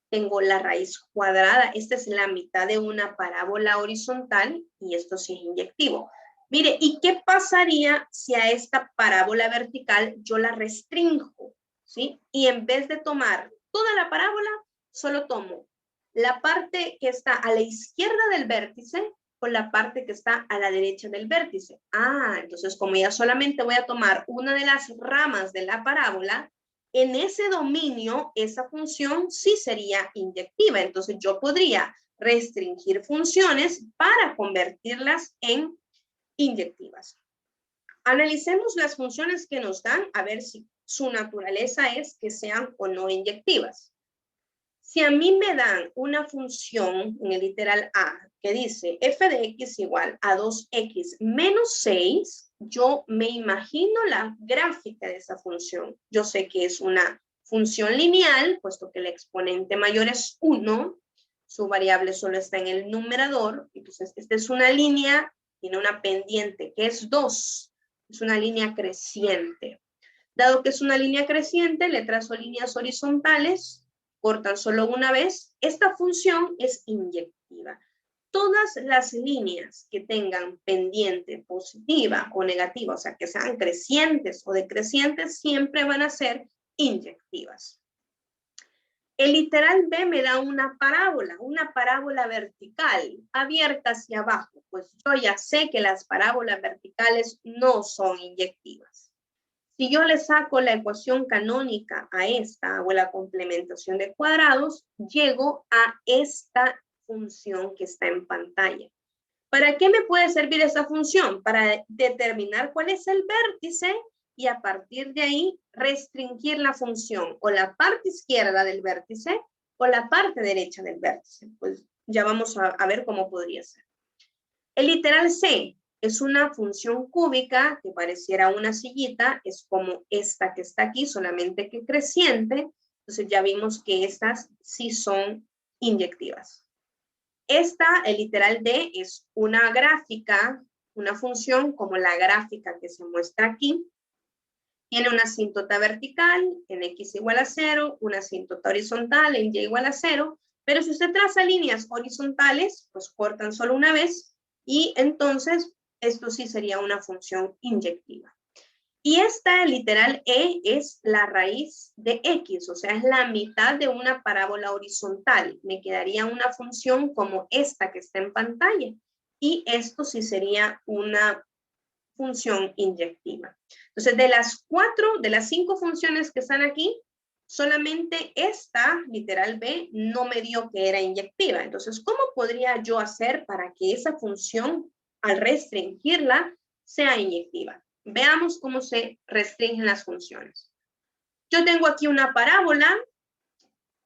Tengo la raíz cuadrada, esta es la mitad de una parábola horizontal y esto sí es inyectivo. Mire, ¿y qué pasaría si a esta parábola vertical yo la restringo? ¿Sí? Y en vez de tomar toda la parábola, solo tomo la parte que está a la izquierda del vértice con la parte que está a la derecha del vértice. Entonces como ya solamente voy a tomar una de las ramas de la parábola, en ese dominio, esa función sí sería inyectiva. Entonces yo podría restringir funciones para convertirlas en inyectivas. Analicemos las funciones que nos dan a ver si su naturaleza es que sean o no inyectivas. Si a mí me dan una función en el literal A que dice f de x igual a 2x menos 6, yo me imagino la gráfica de esa función. Yo sé que es una función lineal, puesto que el exponente mayor es 1, su variable solo está en el numerador, entonces esta es una línea, tiene una pendiente que es 2, es una línea creciente. Dado que es una línea creciente, le trazo líneas horizontales, cortan solo una vez, esta función es inyectiva. Todas las líneas que tengan pendiente positiva o negativa, o sea, que sean crecientes o decrecientes, siempre van a ser inyectivas. El literal B me da una parábola vertical, abierta hacia abajo. Pues yo ya sé que las parábolas verticales no son inyectivas. Si yo le saco la ecuación canónica a esta, o la complementación de cuadrados, llego a esta función que está en pantalla. ¿Para qué me puede servir esa función? Para determinar cuál es el vértice y a partir de ahí restringir la función o la parte izquierda del vértice o la parte derecha del vértice. Pues ya vamos a ver cómo podría ser. El literal C es una función cúbica que pareciera una sillita, es como esta que está aquí, solamente que creciente. Entonces ya vimos que estas sí son inyectivas. El literal D, es una gráfica, una función como la gráfica que se muestra aquí. Tiene una asíntota vertical en X igual a 0, una asíntota horizontal en Y igual a 0, pero si usted traza líneas horizontales, pues cortan solo una vez, y entonces esto sí sería una función inyectiva. Y esta, el literal E, es la raíz de X, o sea, es la mitad de una parábola horizontal. Me quedaría una función como esta que está en pantalla. Y esto sí sería una función inyectiva. Entonces, de las 5 funciones que están aquí, solamente esta, literal B, no me dio que era inyectiva. Entonces, ¿cómo podría yo hacer para que esa función, al restringirla, sea inyectiva? Veamos cómo se restringen las funciones. Yo tengo aquí una parábola.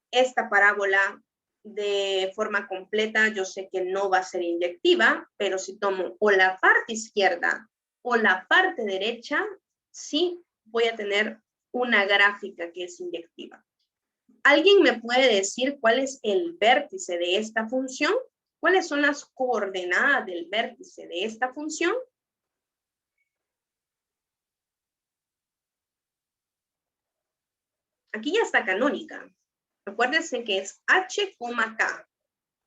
Esta parábola de forma completa yo sé que no va a ser inyectiva, pero si tomo o la parte izquierda o la parte derecha, sí voy a tener una gráfica que es inyectiva. ¿Alguien me puede decir cuál es el vértice de esta función? ¿Cuáles son las coordenadas del vértice de esta función? Aquí ya está canónica. Acuérdense que es H, K.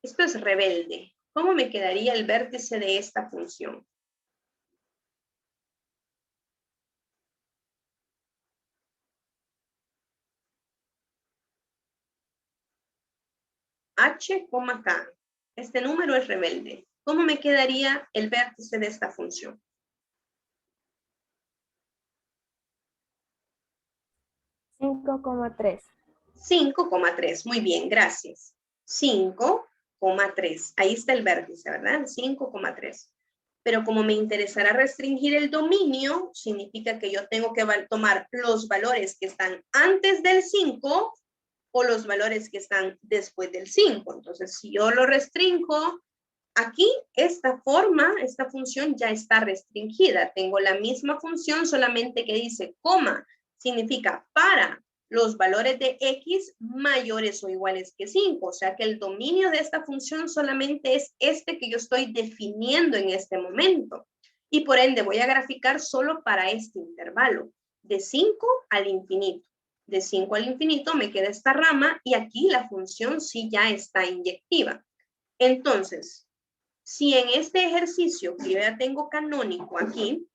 Esto es rebelde. ¿Cómo me quedaría el vértice de esta función? H, K. Este número es rebelde. ¿Cómo me quedaría el vértice de esta función? 5,3. 5,3. Muy bien, gracias. 5,3. Ahí está el vértice, ¿verdad? 5,3. Pero como me interesará restringir el dominio, significa que yo tengo que tomar los valores que están antes del 5 o los valores que están después del 5. Entonces, si yo lo restringo, aquí esta función ya está restringida. Tengo la misma función, solamente que dice coma. Significa para los valores de X mayores o iguales que 5. O sea que el dominio de esta función solamente es este que yo estoy definiendo en este momento. Y por ende voy a graficar solo para este intervalo, de 5 al infinito. De 5 al infinito me queda esta rama y aquí la función sí ya está inyectiva. Entonces, si en este ejercicio que yo ya tengo canónico aquí,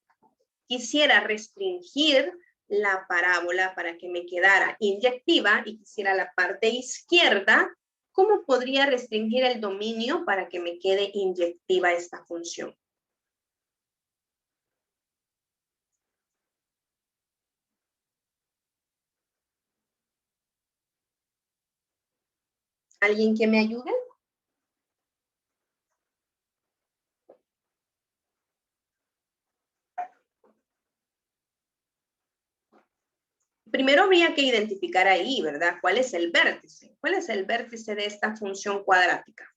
quisiera restringir la parábola para que me quedara inyectiva y quisiera la parte izquierda, ¿cómo podría restringir el dominio para que me quede inyectiva esta función? ¿Alguien que me ayude? Primero habría que identificar ahí, ¿verdad? ¿Cuál es el vértice? ¿Cuál es el vértice de esta función cuadrática?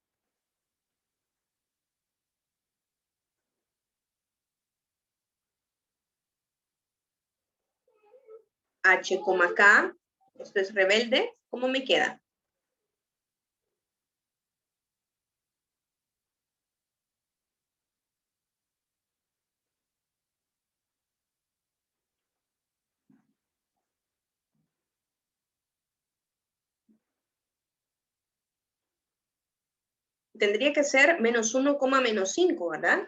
H, K. Esto es rebelde. ¿Cómo me queda? Tendría que ser menos 1, menos 5, ¿verdad?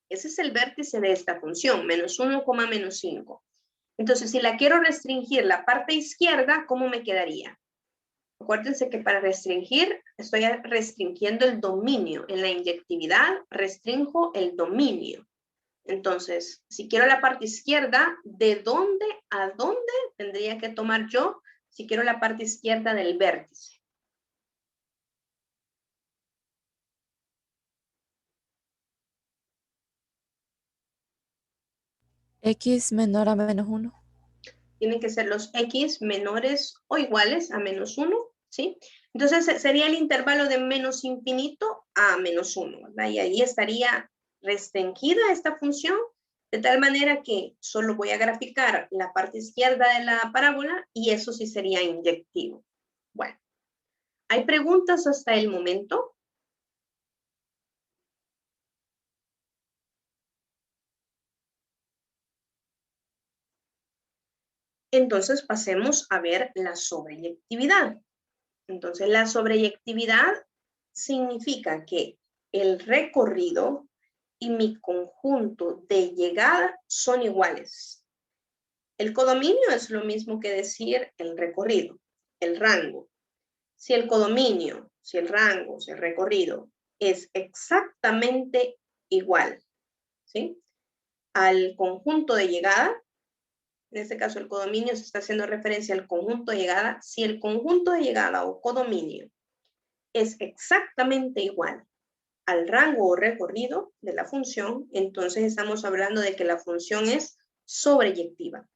Ese es el vértice de esta función, menos 1, menos 5. Entonces, si la quiero restringir la parte izquierda, ¿cómo me quedaría? Acuérdense que para restringir, estoy restringiendo el dominio. En la inyectividad, restringo el dominio. Entonces, si quiero la parte izquierda, ¿de dónde a dónde tendría que tomar yo si quiero la parte izquierda del vértice? X menor a -1. Tienen que ser los X menores o iguales a -1, ¿sí? Entonces, sería el intervalo de menos infinito a -1, ¿verdad? Y ahí estaría restringida esta función, de tal manera que solo voy a graficar la parte izquierda de la parábola y eso sí sería inyectivo. Bueno, ¿hay preguntas hasta el momento? Entonces pasemos a ver la sobreyectividad. Entonces la sobreyectividad significa que el recorrido y mi conjunto de llegada son iguales. El codominio es lo mismo que decir el recorrido, el rango. Si el codominio, si el rango, si el recorrido es exactamente igual, ¿sí?, al conjunto de llegada, en este caso el codominio se está haciendo referencia al conjunto de llegada, si el conjunto de llegada o codominio es exactamente igual al rango o recorrido de la función, entonces estamos hablando de que la función es sobreyectiva.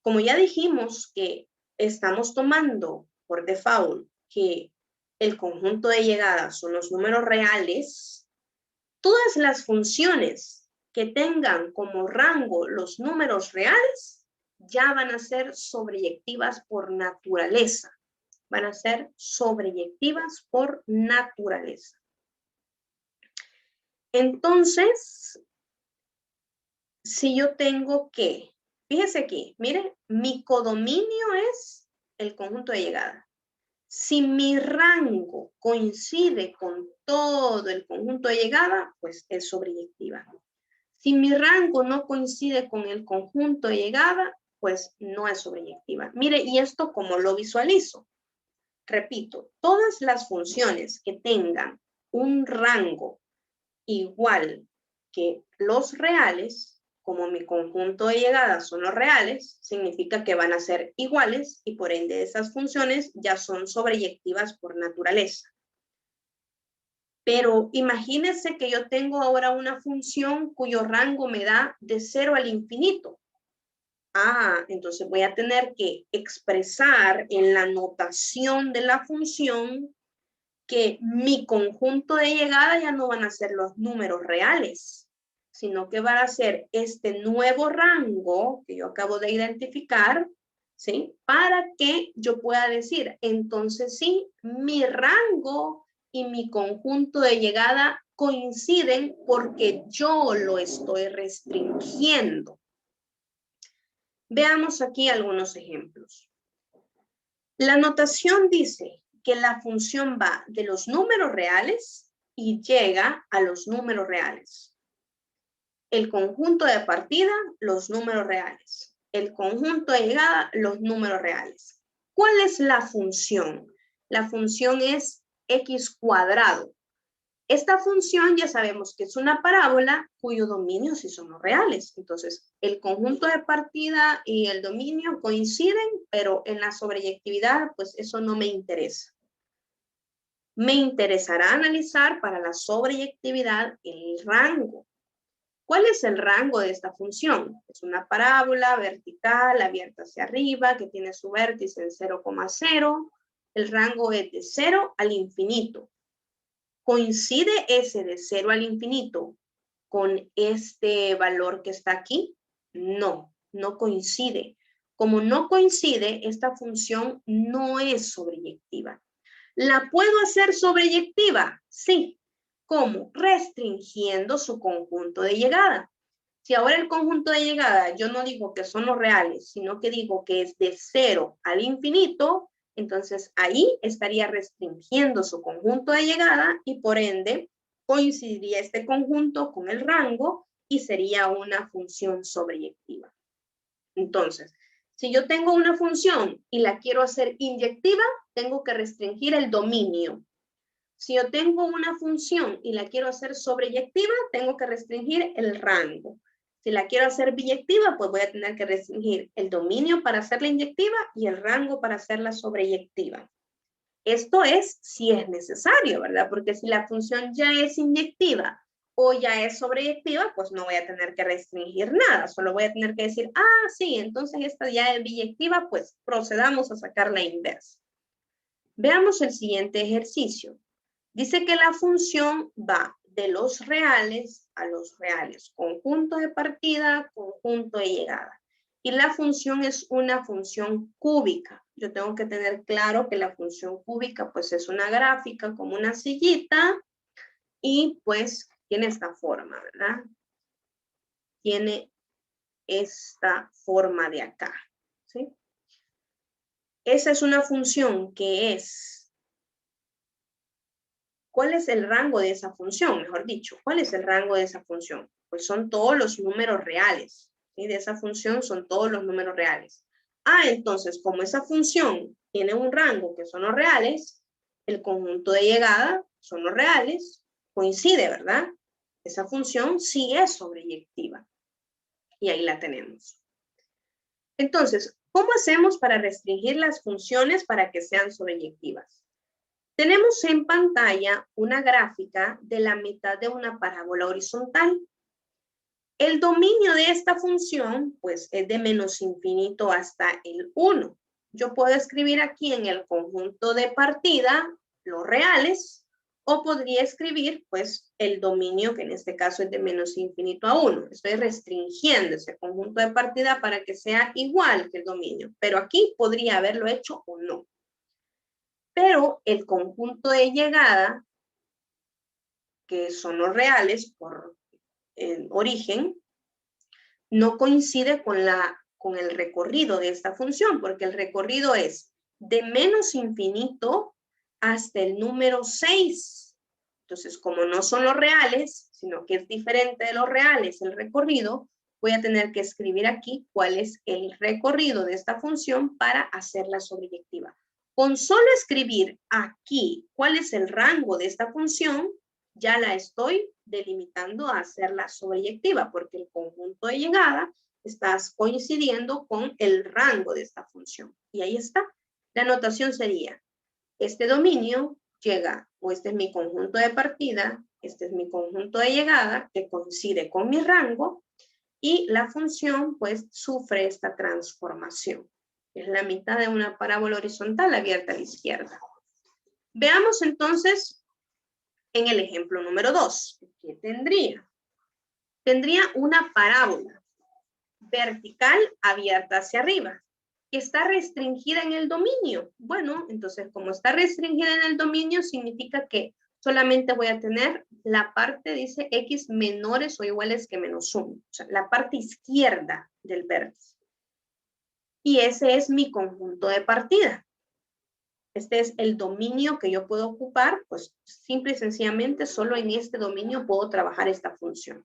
Como ya dijimos que estamos tomando por default que el conjunto de llegada son los números reales, todas las funciones que tengan como rango los números reales ya van a ser sobreyectivas por naturaleza. Van a ser sobreyectivas por naturaleza. Entonces, si yo tengo que, fíjese aquí, mire, mi codominio es el conjunto de llegada. Si mi rango coincide con todo el conjunto de llegada, pues es sobreyectiva. Si mi rango no coincide con el conjunto de llegada, pues no es sobreyectiva. Mire, ¿y esto cómo lo visualizo? Repito, todas las funciones que tengan un rango igual que los reales, como mi conjunto de llegadas son los reales, significa que van a ser iguales y por ende esas funciones ya son sobreyectivas por naturaleza. Pero imagínense que yo tengo ahora una función cuyo rango me da de 0 al infinito. Entonces voy a tener que expresar en la notación de la función que mi conjunto de llegada ya no van a ser los números reales, sino que van a ser este nuevo rango que yo acabo de identificar, ¿sí? Para que yo pueda decir, entonces sí, mi rango y mi conjunto de llegada coinciden porque yo lo estoy restringiendo. Veamos aquí algunos ejemplos. La notación dice que la función va de los números reales y llega a los números reales. El conjunto de partida, los números reales. El conjunto de llegada, los números reales. ¿Cuál es la función? La función es x cuadrado. Esta función ya sabemos que es una parábola cuyo dominio sí son los reales. Entonces, el conjunto de partida y el dominio coinciden, pero en la sobreyectividad, pues eso no me interesa. Me interesará analizar para la sobreyectividad el rango. ¿Cuál es el rango de esta función? Es una parábola vertical abierta hacia arriba que tiene su vértice en 0,0. El rango es de 0 al infinito. ¿Coincide ese de 0 al infinito con este valor que está aquí? No, no coincide. Como no coincide, esta función no es sobreyectiva. ¿La puedo hacer sobreyectiva? Sí. ¿Cómo? Restringiendo su conjunto de llegada. Si ahora el conjunto de llegada yo no digo que son los reales, sino que digo que es de 0 al infinito, entonces ahí estaría restringiendo su conjunto de llegada y por ende coincidiría este conjunto con el rango y sería una función sobreyectiva. Entonces, Si yo tengo una función y la quiero hacer inyectiva, tengo que restringir el dominio. Si yo tengo una función y la quiero hacer sobreyectiva, tengo que restringir el rango. Si la quiero hacer biyectiva, pues voy a tener que restringir el dominio para hacerla inyectiva y el rango para hacerla sobreyectiva. Esto es si es necesario, ¿verdad? Porque si la función ya es inyectiva o ya es sobreyectiva, pues no voy a tener que restringir nada. Solo voy a tener que decir, ah, sí, entonces esta ya es biyectiva, pues procedamos a sacar la inversa. Veamos el siguiente ejercicio. Dice que la función va de los reales a los reales. Conjunto de partida, conjunto de llegada. Y la función es una función cúbica. Yo tengo que tener claro que la función cúbica pues es una gráfica como una sillita y pues tiene esta forma, ¿verdad? Tiene esta forma de acá, ¿sí? Esa es una función que es... ¿Cuál es el rango de esa función? Mejor dicho, ¿cuál es el rango de esa función? Pues son todos los números reales. ¿Sí? De esa función son todos los números reales. Ah, entonces, como esa función tiene un rango que son los reales, el conjunto de llegada son los reales, coincide, ¿verdad? Esa función sí es sobreyectiva. Y ahí la tenemos. Entonces, ¿cómo hacemos para restringir las funciones para que sean sobreyectivas? Tenemos en pantalla una gráfica de la mitad de una parábola horizontal. El dominio de esta función, pues, es de menos infinito hasta el 1. Yo puedo escribir aquí en el conjunto de partida los reales, o podría escribir, pues, el dominio, que en este caso es de menos infinito a 1. Estoy restringiendo ese conjunto de partida para que sea igual que el dominio, pero aquí podría haberlo hecho o no. Pero el conjunto de llegada, que son los reales por origen, no coincide con el recorrido de esta función, porque el recorrido es de menos infinito hasta el número 6. Entonces, como no son los reales, sino que es diferente de los reales el recorrido, voy a tener que escribir aquí cuál es el recorrido de esta función para hacerla sobreyectiva. Con solo escribir aquí cuál es el rango de esta función, ya la estoy delimitando a hacerla sobreyectiva, porque el conjunto de llegada está coincidiendo con el rango de esta función. Y ahí está. La notación sería, este dominio llega, o este es mi conjunto de partida, este es mi conjunto de llegada, que coincide con mi rango, y la función, pues, sufre esta transformación. Es la mitad de una parábola horizontal abierta a la izquierda. Veamos entonces en el ejemplo número 2. ¿Qué tendría? Tendría una parábola vertical abierta hacia arriba, que está restringida en el dominio. Bueno, entonces como está restringida en el dominio, significa que solamente voy a tener la parte, dice, x menores o iguales que menos 1. O sea, la parte izquierda del vértice. Y ese es mi conjunto de partida. Este es el dominio que yo puedo ocupar, pues simple y sencillamente solo en este dominio puedo trabajar esta función.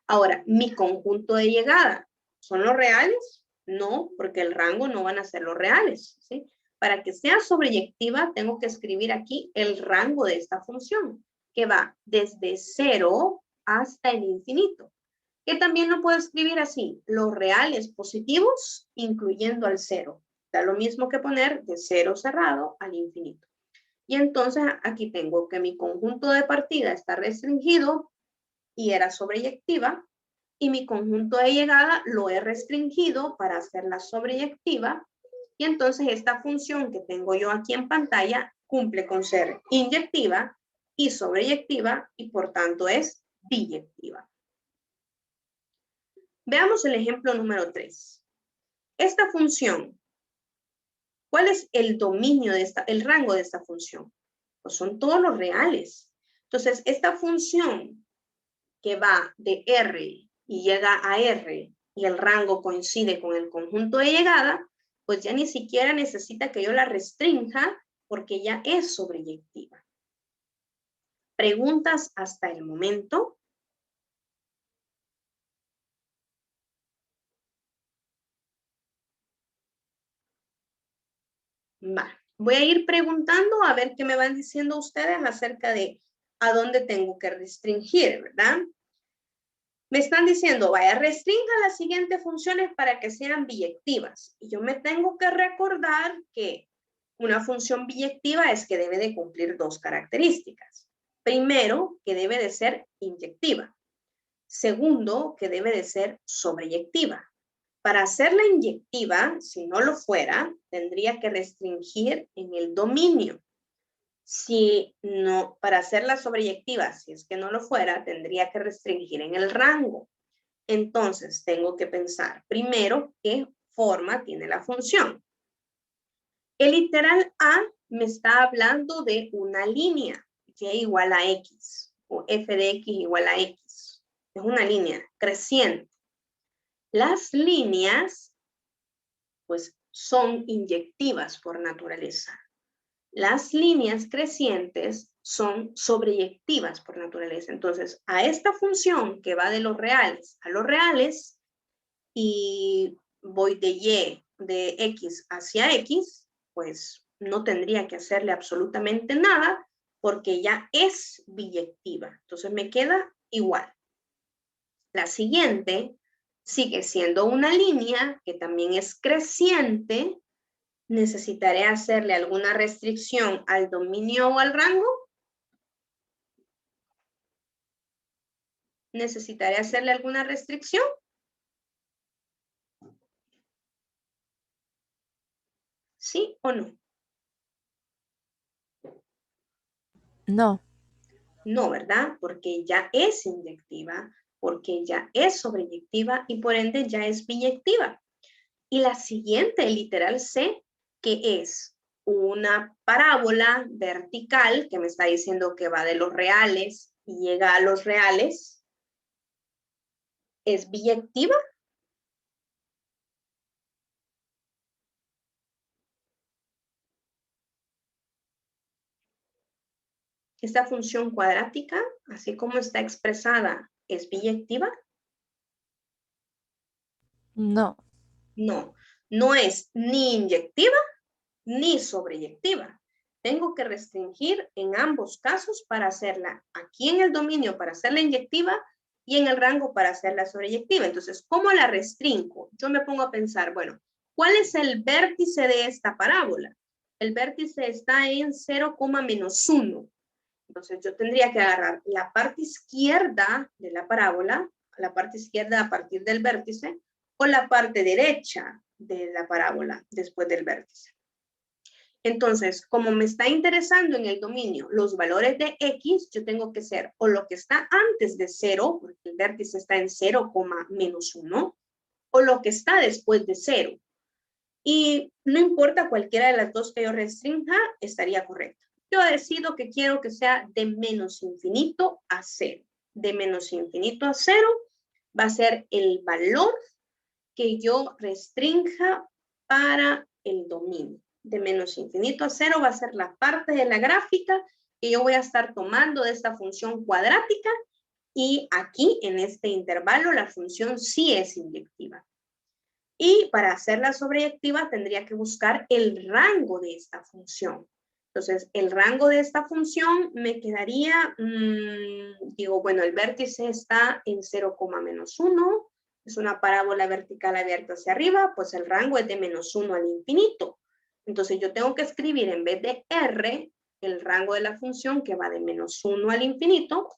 Ahora, mi conjunto de llegada, ¿son los reales? No, porque el rango no van a ser los reales, ¿sí? Para que sea sobreyectiva, tengo que escribir aquí el rango de esta función, que va desde 0 hasta el infinito. Que también lo puedo escribir así, los reales positivos, incluyendo al 0. Da lo mismo que poner de 0 cerrado al infinito. Y entonces aquí tengo que mi conjunto de partida está restringido y era sobreyectiva, y mi conjunto de llegada lo he restringido para hacerla sobreyectiva, y entonces esta función que tengo yo aquí en pantalla cumple con ser inyectiva y sobreyectiva, y por tanto es biyectiva. Veamos el ejemplo número 3. Esta función, ¿cuál es el dominio de el rango de esta función? Pues son todos los reales. Entonces, esta función que va de R y llega a R y el rango coincide con el conjunto de llegada, pues ya ni siquiera necesita que yo la restrinja porque ya es sobreyectiva. ¿Preguntas hasta el momento? Va. Voy a ir preguntando a ver qué me van diciendo ustedes acerca de a dónde tengo que restringir, ¿verdad? Me están diciendo, vaya, restrinja las siguientes funciones para que sean biyectivas. Y yo me tengo que recordar que una función biyectiva es que debe de cumplir dos características. Primero, que debe de ser inyectiva. Segundo, que debe de ser sobreyectiva. Para hacerla inyectiva, si no lo fuera, tendría que restringir en el dominio. Si no, para hacerla sobreyectiva, si es que no lo fuera, tendría que restringir en el rango. Entonces, tengo que pensar primero qué forma tiene la función. El literal A me está hablando de una línea, y igual a X, o f de X igual a X. Es una línea creciente. Las líneas, pues, son inyectivas por naturaleza. Las líneas crecientes son sobreyectivas por naturaleza. Entonces, a esta función que va de los reales a los reales y voy de Y, de X hacia X, pues no tendría que hacerle absolutamente nada porque ya es biyectiva. Entonces me queda igual. La siguiente sigue siendo una línea que también es creciente. ¿Necesitaré hacerle alguna restricción al dominio o al rango? ¿Necesitaré hacerle alguna restricción? ¿Sí o no? No. No, ¿verdad? Porque ya es inyectiva, porque ya es sobreyectiva y por ende ya es biyectiva. Y la siguiente, literal C, que es una parábola vertical que me está diciendo que va de los reales y llega a los reales, ¿es biyectiva? Esta función cuadrática, así como está expresada, ¿es biyectiva? No. No, no es ni inyectiva ni sobreyectiva. Tengo que restringir en ambos casos para hacerla aquí en el dominio para hacerla inyectiva y en el rango para hacerla sobreyectiva. Entonces, ¿cómo la restringo? Yo me pongo a pensar, bueno, ¿cuál es el vértice de esta parábola? El vértice está en 0,-1. Entonces, yo tendría que agarrar la parte izquierda de la parábola, la parte izquierda a partir del vértice, o la parte derecha de la parábola después del vértice. Entonces, como me está interesando en el dominio los valores de X, yo tengo que ser o lo que está antes de 0, porque el vértice está en 0,-1, o lo que está después de 0. Y no importa cualquiera de las dos que yo restrinja, estaría correcto. Yo decido que quiero que sea de menos infinito a 0. De menos infinito a 0 va a ser el valor que yo restrinja para el dominio. De menos infinito a 0 va a ser la parte de la gráfica que yo voy a estar tomando de esta función cuadrática y aquí en este intervalo la función sí es inyectiva. Y para hacerla sobreyectiva tendría que buscar el rango de esta función. Entonces, el rango de esta función me quedaría, digo, bueno, el vértice está en 0,-1, es una parábola vertical abierta hacia arriba, pues el rango es de -1 al infinito. Entonces, yo tengo que escribir en vez de R, el rango de la función que va de -1 al infinito,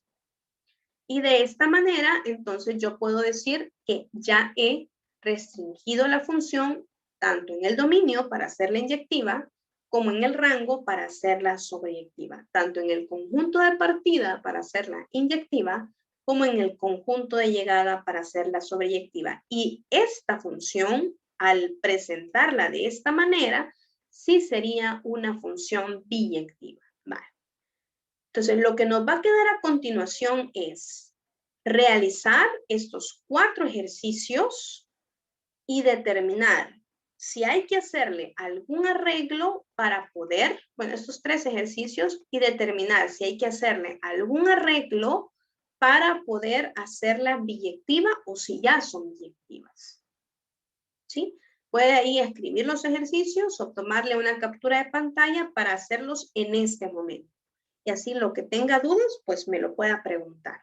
y de esta manera, entonces yo puedo decir que ya he restringido la función tanto en el dominio para hacerla inyectiva como en el rango para hacerla sobreyectiva, tanto en el conjunto de partida para hacerla inyectiva como en el conjunto de llegada para hacerla sobreyectiva. Y esta función, al presentarla de esta manera, sí sería una función biyectiva. Vale. Entonces, lo que nos va a quedar a continuación es realizar estos 4 ejercicios y determinar si hay que hacerle algún arreglo para poder, bueno, estos 3 ejercicios y determinar si hay que hacerle algún arreglo para poder hacerla biyectiva o si ya son biyectivas. ¿Sí? Puede ahí escribir los ejercicios o tomarle una captura de pantalla para hacerlos en este momento. Y así lo que tenga dudas, pues me lo pueda preguntar.